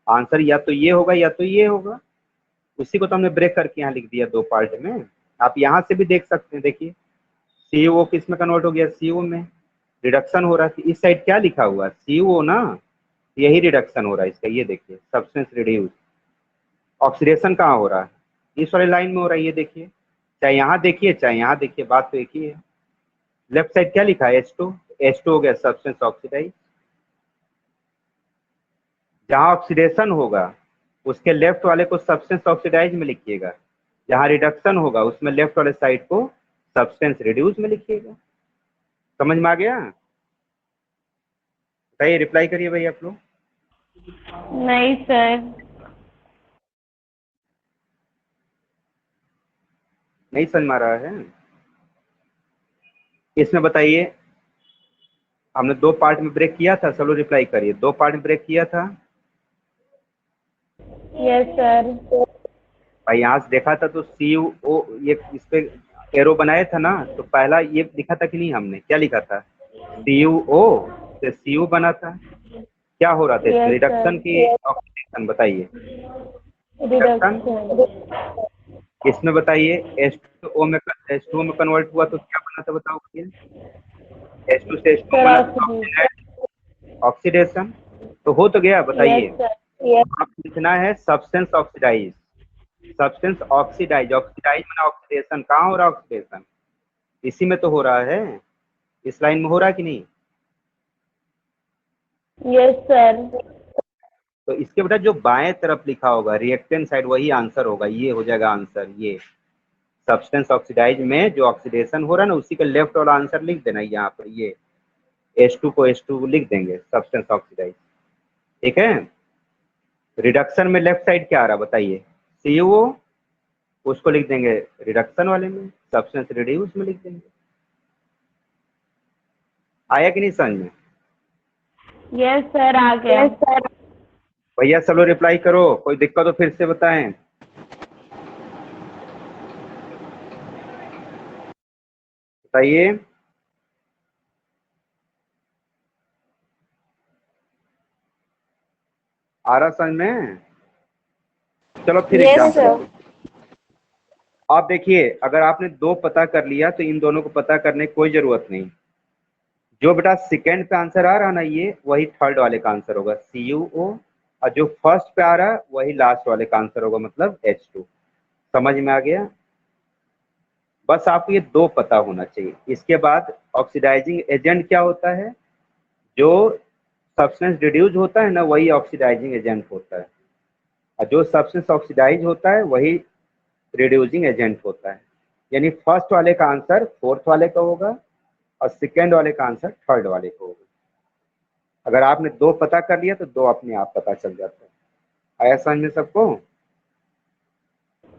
आंसर या तो ये होगा या तो ये होगा। उसी को तो हमने ब्रेक करके यहाँ लिख दिया दो पार्ट में। आप यहाँ से भी देख सकते हैं, देखिए CuO किस में कन्वर्ट हो गया? CO में। रिडक्शन हो रहा है, इस साइड क्या लिखा हुआ है? CuO ना, यही रिडक्शन हो रहा है इसका। ये देखिए सब्सटेंस रिड्यूस। ऑक्सीडेशन कहाँ हो रहा है? इस वाले लाइन में हो रहा है, ये देखिए। चाहे यहाँ देखिए चाहे यहाँ देखिए, बात तो एक ही है। लेफ्ट साइड क्या लिखा है? H2। H2 हो गया सब्सटेंस ऑक्सीडाइज। जहाँ ऑक्सीडेशन होगा उसके लेफ्ट वाले को सब्सटेंस ऑक्सीडाइज में लिखिएगा, जहाँ रिडक्शन होगा उसमें लेफ्ट वाले साइड को सब्सटेंस रिड्यूस में लिखिएगा। समझ में आ गया? बताइए, रिप्लाई करिए भाई आप लोग। नहीं सर। नहीं समझ में आ रहा है? इसमें बताइए, हमने दो पार्ट में ब्रेक किया था, चलो रिप्लाई करिए। दो पार्ट में ब्रेक किया था यस सर। भाई। यहाँ से देखा था तो CuO, ये इस पे एरो बनाया था ना, तो पहला ये लिखा था कि नहीं? हमने क्या लिखा था? CuO से Cu बना था। क्या हो रहा था इसमें? Yes reduction sir. की ऑक्सीडेशन? बताइए रिडक्शन। रिडक्शन। इसमें बताइए H2O में कन्वर्ट हुआ तो क्या बना था बताओ भैया? H2 से H2 सर बना ऑक्सीडेशन। तो ऑक्सीडेशन तो हो तो गया। बताइए यस सर। यस। आप लिखना है substance oxidise. Substance oxidise, oxidise में ऑक्सीडेशन कहाँ हो रहा है? ऑक्सीडेशन इसी में तो हो रहा है, इस लाइन में हो रहा है कि नहीं? Yes sir. तो इसके बेटा जो बाएं तरफ लिखा होगा रिएक्टेंट साइड, वही आंसर होगा। ये हो जाएगा आंसर। ये सब्सटेंस ऑक्सीडाइज में जो ऑक्सीडेशन हो रहा है ना, उसी का लेफ्ट वाला आंसर लिख देना यहाँ पर। ये H2 को H2 लिख देंगे, सब्सटेंस ऑक्सीडाइज। ठीक है। रिडक्शन में लेफ्ट साइड क्या आ रहा है बताइए? CuO, उसको लिख देंगे रिडक्शन वाले में, सब्सटेंस रिड्यूस में लिख देंगे। आया कि नहीं समझ में? यस सर आ गया। Yes sir. भैया चलो रिप्लाई करो, कोई दिक्कत हो फिर से बताएं। बताइए। आ रहा समझ में? चलो फिर यस एग्जाम्पल सर। देखिए। आप देखिए, अगर आपने दो पता कर लिया तो इन दोनों को पता करने की कोई जरूरत नहीं। जो बेटा सेकंड पे आंसर आ रहा ना, ये वही थर्ड वाले का आंसर होगा, CuO। और जो फर्स्ट पे आ रहा है वही लास्ट वाले का आंसर होगा, मतलब H2। समझ में आ गया? बस आपको ये दो पता होना चाहिए। इसके बाद ऑक्सीडाइजिंग एजेंट क्या होता है? जो सब्सटेंस रिड्यूस होता है ना, वही ऑक्सीडाइजिंग एजेंट होता है, और जो सब्सटेंस ऑक्सीडाइज होता है वही रिड्यूसिंग एजेंट होता है। यानी फर्स्ट वाले का आंसर फोर्थ वाले का होगा और सेकेंड वाले का आंसर थर्ड वाले का होगा। अगर आपने 2 पता कर लिया तो 2 अपने आप पता चल जाता है। आया समझ में सबको?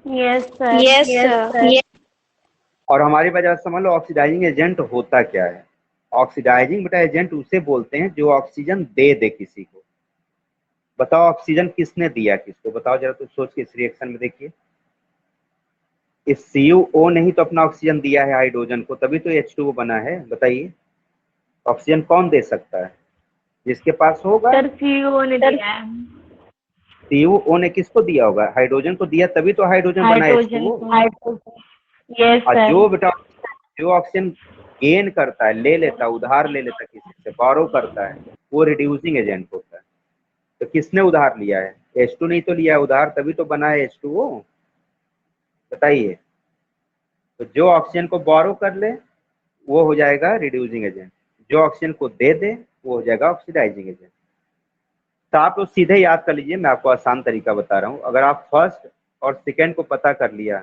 Yes sir. Yes sir. और हमारी वजह से समझ लो ऑक्सीडाइजिंग एजेंट होता क्या है। ऑक्सीडाइजिंग बेटा एजेंट उसे बोलते हैं जो ऑक्सीजन दे किसी को। बताओ ऑक्सीजन किसने दिया किसको, बताओ जरा, तो सोच के इस रिएक्शन में देखिए। इस CuO ने ही तो अपना ऑक्सीजन दिया है हाइड्रोजन को, तभी तो H2O बना है। बताइए ऑक्सीजन कौन दे सकता है? जिसके पास होगा। सर CO ने दिया है। CuO ने किसको दिया होगा? हाइड्रोजन को दिया, तभी तो हाइड्रोजन बना हाइड्रोजन H2O। को। यस और सर। जो बेटा जो ऑक्सीजन गेन करता है, ले लेता है, उधार ले लेता है किसी से, बोरो करता है, वो रिड्यूसिंग एजेंट होता है। तो किसने उधार लिया है? H2 नहीं तो लिया है उधार, तभी तो बना है H2O। बताइए, तो जो ऑक्सीजन को बोरो कर ले वो हो जाएगा रिड्यूसिंग एजेंट, जो ऑक्सीजन को दे दे वो हो जाएगा ऑक्सीडाइजिंग एजेंट। तो आप लोग सीधे याद कर लीजिए, मैं आपको आसान तरीका बता रहा हूँ। अगर आप फर्स्ट और सेकेंड को पता कर लिया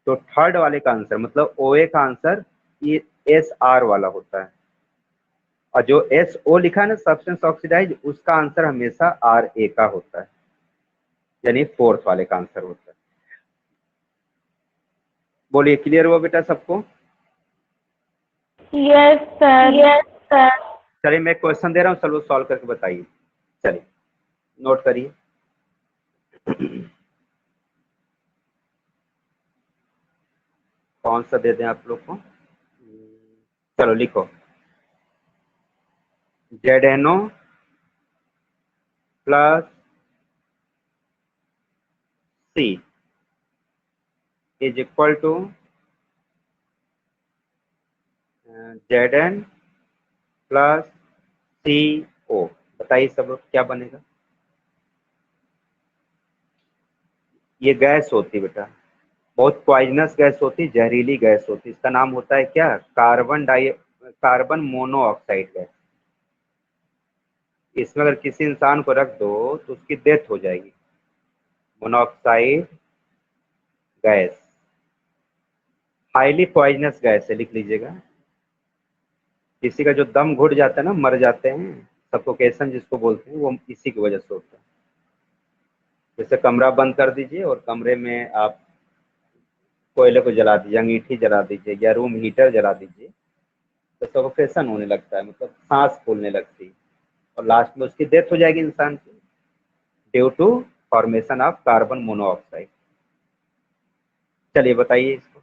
तो थर्ड वाले का आंसर मतलब OA का आंसर ये SR वाला होता है, और जो SO लिखा है ना सब्सटेंस ऑक्सीडाइज, उसका आंसर हमेशा RA का होता है, यानी फोर्थ वाले का आंसर होता है। बोलिए क्लियर हुआ बेटा सबको? Yes sir. चलिए मैं क्वेश्चन दे रहा हूँ, चलो सॉल्व करके बताइए। चलिए नोट करिए। कौन सा दे दें आप लोग को? चलो लिखो, ZNO plus C is equal to Zn plus CO। बताइए सब लोग क्या बनेगा? ये गैस होती बेटा, बहुत पॉइजनस गैस होती, जहरीली गैस होती। इसका नाम होता है क्या? Carbon monoxide gas. इसमें अगर किसी इंसान को रख दो तो उसकी डेथ हो जाएगी। Monoxide gas highly poisonous gas है, लिख लीजिएगा। किसी का जो दम घुट जाता है ना, मर जाते हैं, सफोकेशन जिसको बोलते हैं, वो इसी की वजह से होता है। जैसे कमरा बंद कर दीजिए और कमरे में आप कोयले को जला दीजिए, अंगीठी जला दीजिए या रूम हीटर जला दीजिए, तो सफोकेशन होने लगता है, मतलब सांस फूलने लगती है, और लास्ट में उसकी डेथ हो जाएगी इंसान की, due to formation of carbon monoxide. चलिए बताइए इसको।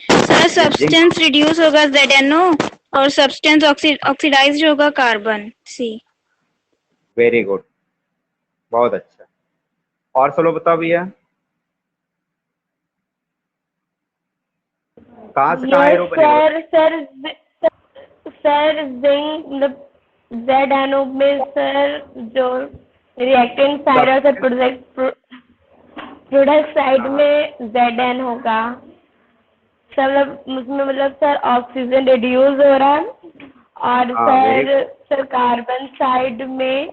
सर सब्सटेंस रिड्यूस होगा ZNO और सब्सटेंस ऑक्सीडाइज होगा कार्बन C। वेरी गुड, बहुत अच्छा। और चलो बताओ भैया, कहाँ से कहाँ यस एरो बनेगा? सर जिंक मतलब ZNO में सर जो रिएक्टेंट साइड और सर प्रोडक्ट साइड में Zn होगा। सर मतलब उसमें मतलब सर ऑक्सीजन रिड्यूस हो रहा है, और सर कार्बन साइड में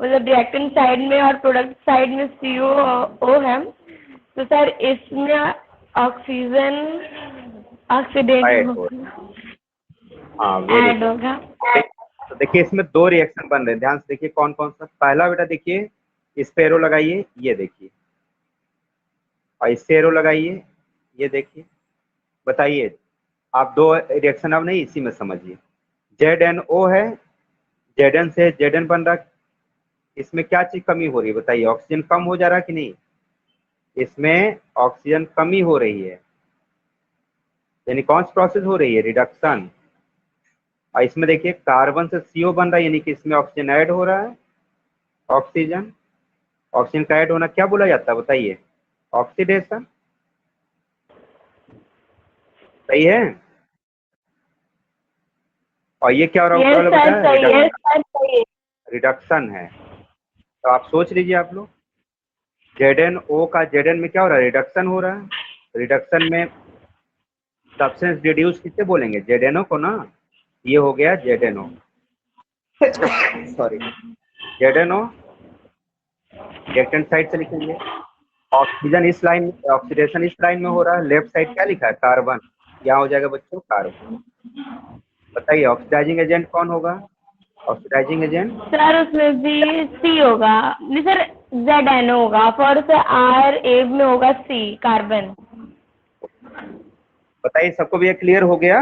मतलब रिएक्टेंट साइड में और प्रोडक्ट साइड में CO है, तो सर इसमें ऑक्सीजन ऑक्सीडेट हाँ वेरी ऐड गुड। होगा। तो देखिए इसमें 2 रिएक्शन बन रहे हैं, ध्यान से देखिए कौन कौन सा। पहला बेटा देखिए, इस पे एरो लगाइए, ये देखिए, और इस पे एरो लगाइए, ये देखिए। बताइए आप 2 रिएक्शन अब नहीं, इसी में समझिए। ZNO है, Zn से Zn बन रहा, इसमें क्या चीज कमी हो रही है? बताइए, ऑक्सीजन कम हो जा रहा कि नहीं? इसमें ऑक्सीजन कमी हो रही है, यानी कौन सी प्रोसेस हो रही है? रिडक्शन। और इसमें देखिए कार्बन से CO बन रहा है, यानी कि इसमें ऑक्सीजन ऐड हो रहा है। ऑक्सीजन का ऐड होना क्या बोला जाता है? बताइए, ऑक्सीडेशन। सही है। और ये क्या हो रहा है बेटा? रिडक्शन है। तो आप सोच लीजिए आप लोग, ZNO का Zn में क्या हो रहा है? रिडक्शन हो रहा है। रिडक्शन में सब्सटेंस रिड्यूस किससे बोलेंगे? ZNO को ना। ये हो गया ZNO। Sorry, ZnO reactant side से लिखेंगे। ऑक्सीजन इस लाइन, ऑक्सीडेशन इस लाइन में हो रहा है, लेफ्ट साइड क्या लिखा है, कार्बन, यहाँ हो जाएगा बच्चों कार्बन। बताइए ऑक्सीडाइजिंग एजेंट कौन होगा, ऑक्सीडाइजिंग एजेंट सर उसमें भी सी होगा, नहीं सर ZnO होगा, फॉर से R A में होगा C कार्बन। बताइए सबको भी ये क्लियर हो गया?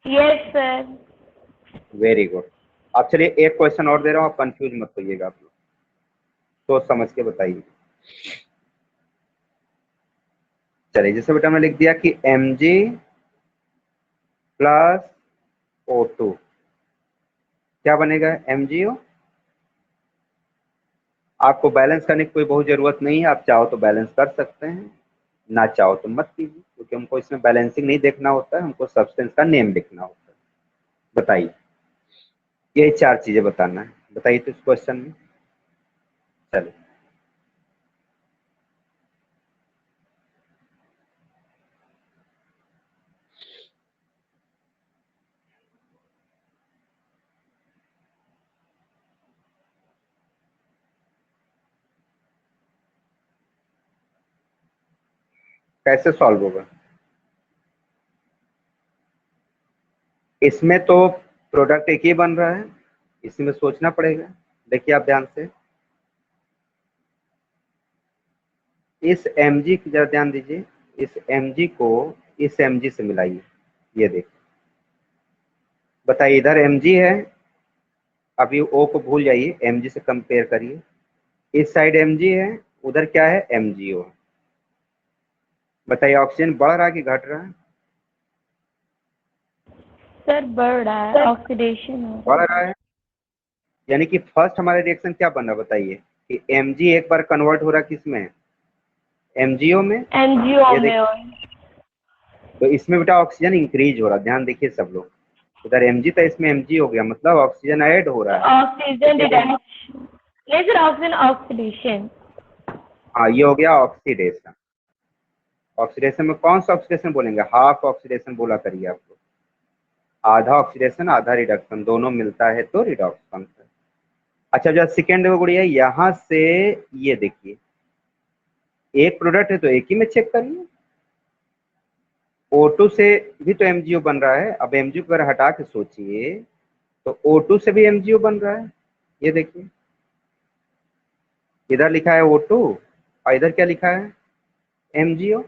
Yes sir. Very good. अब चलिए एक क्वेश्चन और दे रहा हूँ, आप कंफ्यूज मत होइएगा, आप लोग सोच समझ के बताइए। चलिए जैसे बेटा मैं लिख दिया कि Mg प्लस O2 क्या बनेगा, MgO। आपको बैलेंस करने की कोई बहुत जरूरत नहीं है, आप चाहो तो बैलेंस कर सकते हैं, ना चाहो तो मत कीजिए, क्योंकि हमको इसमें बैलेंसिंग नहीं देखना होता है, हमको सब्सटेंस का नेम लिखना होता है। बताइए, ये 4 चीजें बताना है, बताइए तो इस क्वेश्चन में। चलिए कैसे सॉल्व होगा, इसमें तो प्रोडक्ट एक ही बन रहा है, इसमें सोचना पड़ेगा। देखिए आप ध्यान से, इस Mg की जरा ध्यान दीजिए, इस Mg को इस Mg से मिलाइए, ये देखिए। बताइए इधर Mg है, अभी O को भूल जाइए, Mg से कंपेयर करिए, इस साइड Mg है, उधर क्या है, MgO। बताइए ऑक्सीजन बढ़ रहा है कि घट रहा है, सर बढ़ रहा है, ऑक्सीडेशन हो बढ़ रहा है। यानी कि फर्स्ट हमारा रिएक्शन क्या बन रहा है, बताइए कि Mg एक बार कन्वर्ट हो रहा है किस में, MgO में। NGO ये में देखिए, और तो इसमें बेटा ऑक्सीजन इंक्रीज हो रहा है, ध्यान देखिए सब लोग, इधर Mg था इसमें Mg हो गया, मतलब ऑक्सीजन ऐड हो रहा है। ऑक्सीजन रिडक्शन, नहीं सर ऑक्सीजन ऑक्सीडेशन। हाँ ये हो गया ऑक्सीडेशन। ऑक्सीडेशन में कौन सा ऑक्सीडेशन बोलेंगे, हाफ ऑक्सीडेशन बोला करिए आप लोग, आधा ऑक्सीडेशन आधा रिडक्शन, दोनों मिलता है तो रिडक्शन। अच्छा जब सेकेंड में गुड़िया यहाँ से, ये देखिए एक प्रोडक्ट है तो एक ही में चेक करिए, O2 से भी तो MgO बन रहा है, अब MgO को अगर हटा के सोचिए तो O2 से भी MgO बन रहा है। ये देखिए इधर लिखा है O2 और इधर क्या लिखा है, MgO।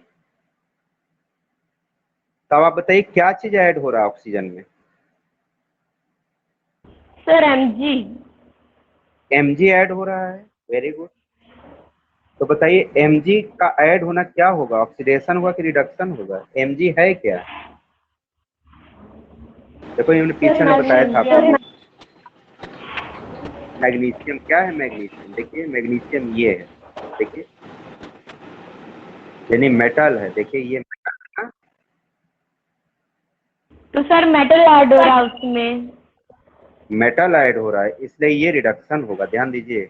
तब आप बताइए क्या चीज ऐड हो रहा है ऑक्सीजन में, सर Mg। Mg ऐड हो रहा है, वेरी गुड। तो बताइए Mg का ऐड होना क्या होगा, ऑक्सीडेशन होगा कि रिडक्शन होगा, Mg है क्या, देखो ये मैंने पीछे ने बताया था आपको, मैग्नीशियम क्या है, मैग्नीशियम देखिए, मैग्नीशियम ये है, देखिए यानी मेटल है, देखिए ये मेटल है ना, तो सर मेटल ऐड हो रहा है उसमें। मेटल ऐड हो रहा है, इसलिए ये रिडक्शन होगा, ध्यान दीजिए।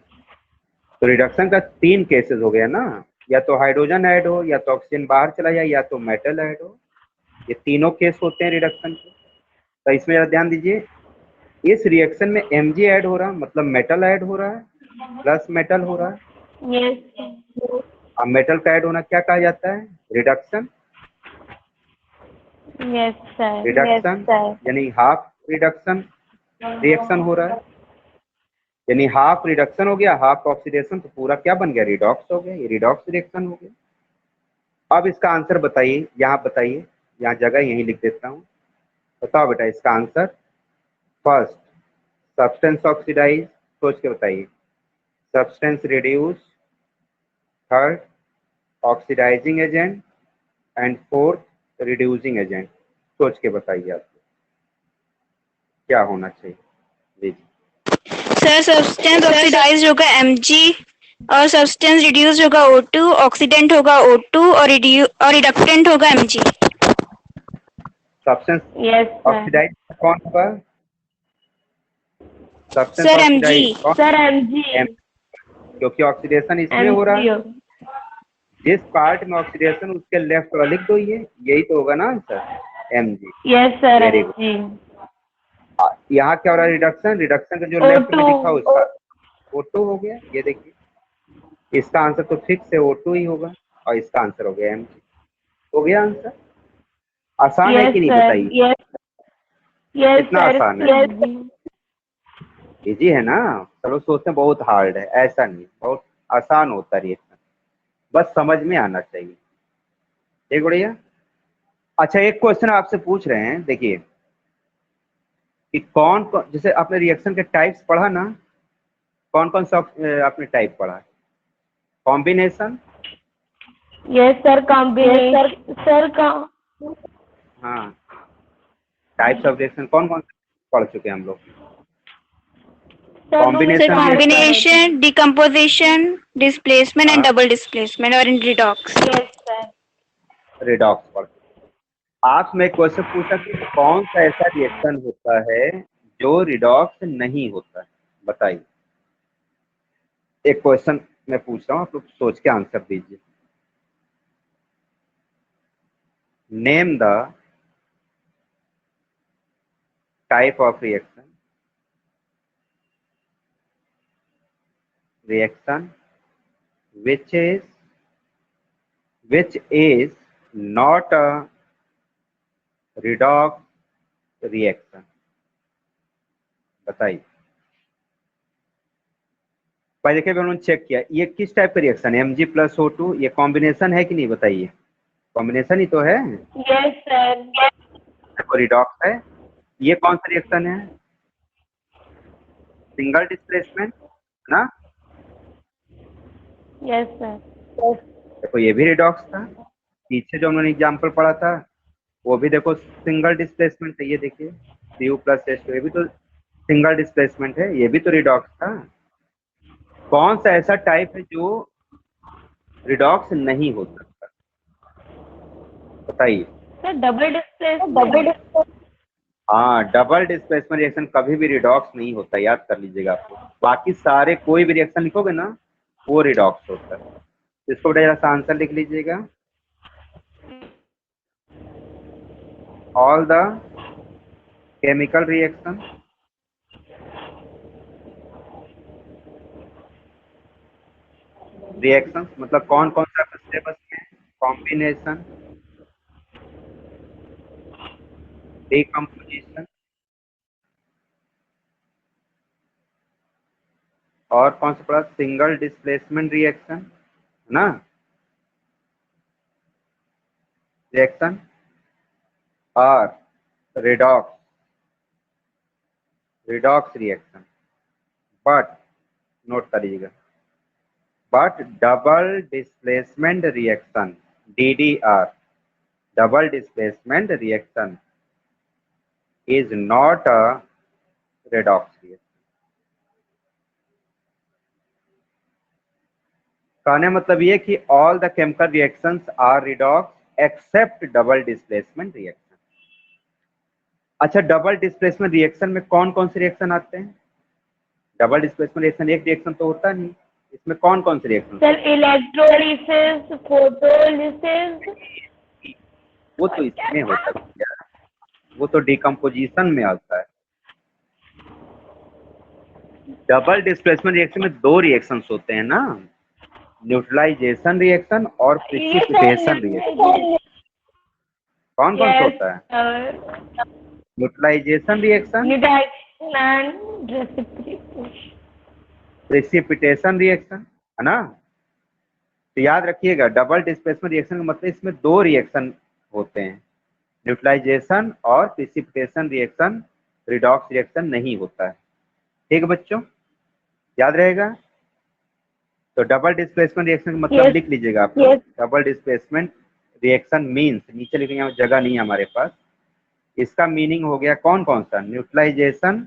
तो रिडक्शन का 3 केसेस हो गया ना, या तो हाइड्रोजन ऐड हो, या तो ऑक्सीजन बाहर चला जाए, या तो मेटल ऐड हो, ये तीनों केस होते हैं रिडक्शन के। तो इसमें जरा ध्यान दीजिए, इस रिएक्शन में Mg ऐड हो रहा है, मतलब मेटल ऐड हो रहा है, प्लस मेटल हो रहा है। यस। अब मेटल का ऐड होना क्या कहा जाता है, रिडक्शन। Yes sir. रिडक्शन यानी हाफ रिडक्शन रिएक्शन हो रहा है, यानी हाफ रिडक्शन हो गया, हाफ ऑक्सीडेशन, तो पूरा क्या बन गया, रिडॉक्स हो गया, ये रिडॉक्स रिएक्शन हो गया। अब इसका आंसर बताइए, यहाँ बताइए, यहाँ जगह यहीं लिख देता हूँ, बताओ बेटा इसका आंसर। फर्स्ट सब्सटेंस ऑक्सीडाइज, सोच के बताइए, substance reduce, third oxidising agent, and fourth reducing agent. सोच के बताइए आपको क्या होना चाहिए, लीजिए। सर सब्सटेंस ऑक्सीडाइज होगा Mg और सब्सटेंस रिड्यूस होगा O2, ऑक्सीडेंट होगा O2 और रिडक्टेंट होगा Mg। Substance yes sir. Oxidise कौन होगा, सब्सटेंस सर ऑक्सीडाइज Mg। कौन, सर Mg। क्योंकि ऑक्सीडेशन इसमें हो रहा है, जिस पार्ट में ऑक्सीडेशन उसके लेफ्ट वाला लिख दो, ये यही तो होगा ना answer, Mg। Yes sir very good. Mg। यहाँ क्या हो रहा है, रिडक्शन, रिडक्शन का जो लेफ्ट में O2 लिखा हो उसका O2 हो गया। ये देखिए, इसका आंसर तो फिक्स है, O2 ही होगा, और इसका आंसर हो गया Mg। हो गया आंसर। आसान है यस कि नहीं सर, बताइए, यस कितना सर, आसान है? इजी है ना? सब लोग सोचते हैं बहुत हार्ड है, ऐसा नहीं, बहुत आसान होता है रिएक्शन, बस समझ में आना चाहिए। ठीक बढ़िया। अच्छा, एक क्वेश्चन आपसे पूछ रहे हैं, देखिए कि कौन कौन, जैसे आपने रिएक्शन के टाइप्स पढ़ा ना, कौन कौन सा आपने टाइप पढ़ा? Combination, yes sir, combination sir का हाँ, टाइप्स ऑफ रिएक्शन कौन कौन से पढ़ चुके हैं हम लोग? Sir Sir, combination reaction, combination, decomposition, displacement and हाँ, double displacement or in redox. Yes sir, redox पढ़ चुके हैं। आपसे मैं क्वेश्चन पूछा कि कौन सा ऐसा रिएक्शन होता है जो रिडॉक्स नहीं होता है, बताइए। एक क्वेश्चन मैं पूछ रहा हूँ, आप लोग सोच के आंसर दीजिए। Name the type of reaction which is not a redox reaction, बताइए। पहले देखिए उन्होंने चेक किया, ये किस टाइप का रिएक्शन है, Mg+O2, ये कॉम्बिनेशन है कि नहीं, बताइए। कॉम्बिनेशन ही तो है, यस सर, देखो रिडॉक्स है। ये कौन सा रिएक्शन है, सिंगल डिस्प्लेसमेंट, है ना? यस सर, देखो ये भी रिडॉक्स था, पीछे जो उन्होंने एग्जाम्पल पढ़ा था वो भी देखो सिंगल डिस्प्लेसमेंट है, ये देखिए Cu+H2, ये भी तो सिंगल डिस्प्लेसमेंट है, ये भी तो रिडॉक्स था। कौन सा ऐसा टाइप है जो रिडॉक्स नहीं हो सकता, बताइए। Sir double displacement. हाँ, डबल डिस्प्लेसमेंट रिएक्शन कभी भी रिडॉक्स नहीं होता, याद कर लीजिएगा आपको। बाकी सारे कोई भी रिएक्शन लिखोगे ना वो रिडॉक्स होता है। इसको जरा सा आंसर लिख लीजिएगा। ऑल द केमिकल रिएक्शन मतलब कौन कौन सा सिलेबस में, कॉम्बिनेशन, डिकम्पोजिशन, और कौन सा पड़ा, सिंगल डिस्प्लेसमेंट रिएक्शन, है ना? रिएक्शन और रिडॉक्स रिएक्शन, बट नोट करिएगा, but double displacement reaction, DDR, double displacement reaction is not a redox reaction। कहने मतलब ये कि all the chemical reactions are redox except double displacement reaction। अच्छा, डबल डिस्प्लेसमेंट रिएक्शन में कौन कौन से रिएक्शन आते हैं? डबल डिस्प्लेसमेंट रिएक्शन एक रिएक्शन तो होता नहीं, इसमें कौन कौन से रिएक्शन? Sir electrolysis, photolysis. वो तो इसमें होता है, वो तो डिकम्पोजिशन में आता है। डबल डिस्प्लेसमेंट रिएक्शन में दो रिएक्शंस होते हैं ना, न्यूट्रलाइजेशन रिएक्शन और प्रिसिपिटेशन रिएक्शन। कौन कौन सा होता है? न्यूट्रलाइजेशन रिएक्शन, प्रिसिपिटेशन रिएक्शन, है ना? तो याद रखिएगा, डबल डिस्प्लेसमेंट रिएक्शन का मतलब इसमें दो रिएक्शन होते हैं, न्यूट्रलाइजेशन और प्रिसिपिटेशन रिएक्शन, रिडॉक्स रिएक्शन नहीं होता है। ठीक है बच्चों, याद रहेगा? तो डबल डिस्प्लेसमेंट रिएक्शन का मतलब लिख लीजिएगा आप लोग। डबल डिस्प्लेसमेंट रिएक्शन मीन्स, नीचे लिखेंगे, यहाँ जगह नहीं है हमारे पास, इसका मीनिंग हो गया कौन कौन सा, न्यूट्रलाइजेशन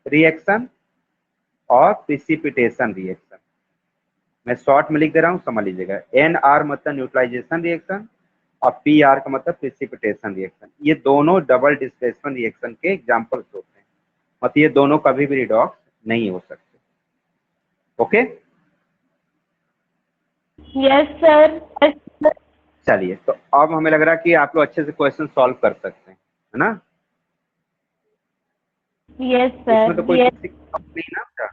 रिएक्शन और प्रिसिपिटेशन रिएक्शन। मैं शॉर्ट में लिख दे रहा हूँ, समझ लीजिएगा। NR मतलब न्यूट्रलाइजेशन रिएक्शन और PR का मतलब प्रिसिपिटेशन रिएक्शन। ये दोनों डबल डिस्प्लेसमेंट रिएक्शन के एग्जांपल्स होते हैं, मतलब ये दोनों कभी भी रिडॉक्स नहीं हो सकते। Okay, yes sir. चलिए, तो अब हमें लग रहा है कि आप लोग अच्छे से क्वेश्चन सॉल्व कर सकते हैं, है ना? यस इसमें तो सर। कोई किसी कंपनी ना बेटा?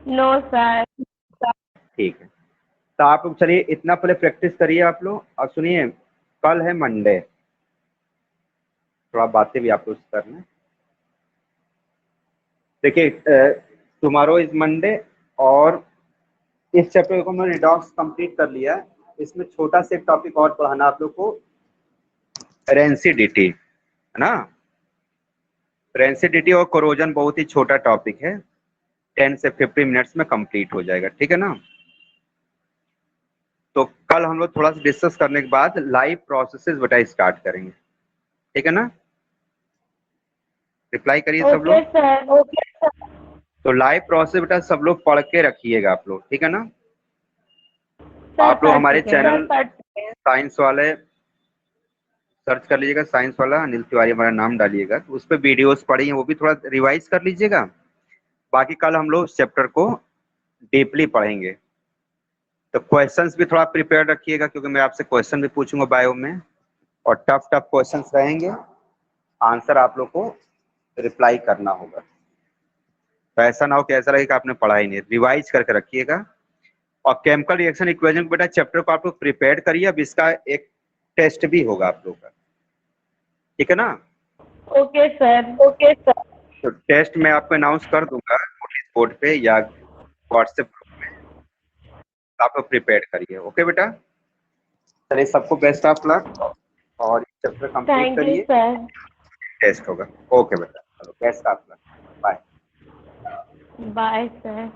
No sir. ठीक है, तो आप लोग चलिए इतना पहले प्रैक्टिस करिए आप लोग। और सुनिए, कल है मंडे, थोड़ा बातें भी आप लोग से करना है। देखिए, टुमारो इज मंडे, और इस चैप्टर को मैंने रिडॉक्स कंप्लीट कर लिया है। इसमें छोटा सा एक टॉपिक और पढ़ाना आप लोग को, रेंसिडिटी, है ना। रेंसिडिटी और कोरोजन बहुत ही छोटा टॉपिक है, 10 से 15 मिनट्स में कंप्लीट हो जाएगा, ठीक है ना। तो कल हम लोग थोड़ा सा डिस्कस करने के बाद लाइव प्रोसेसेस बेटा स्टार्ट करेंगे, ठीक है ना। रिप्लाई करिए सब ओके लोग। सर। तो लाइव प्रोसेस बेटा सब लोग पढ़ के रखिएगा आप लोग, ठीक है ना। सर आप लोग पढ़ हमारे चुके हैं। चैनल साइंस वाले सर्च कर लीजिएगा, साइंस वाला अनिल तिवारी हमारा नाम डालिएगा, तो उस पर वीडियोस पड़ी हैं, वो भी थोड़ा रिवाइज कर लीजिएगा। बाकी कल हम लोग चैप्टर को डीपली पढ़ेंगे। तो क्वेश्चंस भी थोड़ा प्रिपेयर रखिएगा, क्योंकि मैं आपसे क्वेश्चन भी पूछूंगा बायो में, और टफ टफ क्वेश्चंस रहेंगे, आंसर आप लोग को रिप्लाई करना होगा। तो ऐसा ना हो कि ऐसा लगे कि आपने पढ़ा ही नहीं, रिवाइज करके रखिएगा। और केमिकल रिएक्शन इक्वेशन बेटा चैप्टर को आप लोग प्रिपेयर करिए, अब इसका एक टेस्ट भी होगा आप लोग का, ठीक है ना। Okay sir. तो टेस्ट मैं आपको अनाउंस कर दूंगा नोटिस बोर्ड पे या व्हाट्सएप ग्रुप में, तो आप लोग प्रिपेयर करिए, ओके बेटा। चलिए, सबको बेस्ट ऑफ लक, और चैप्टर कंप्लीट थैंक यू करिए, सर। टेस्ट होगा। ओके बेटा, चलो best of luck, bye. Bye sir.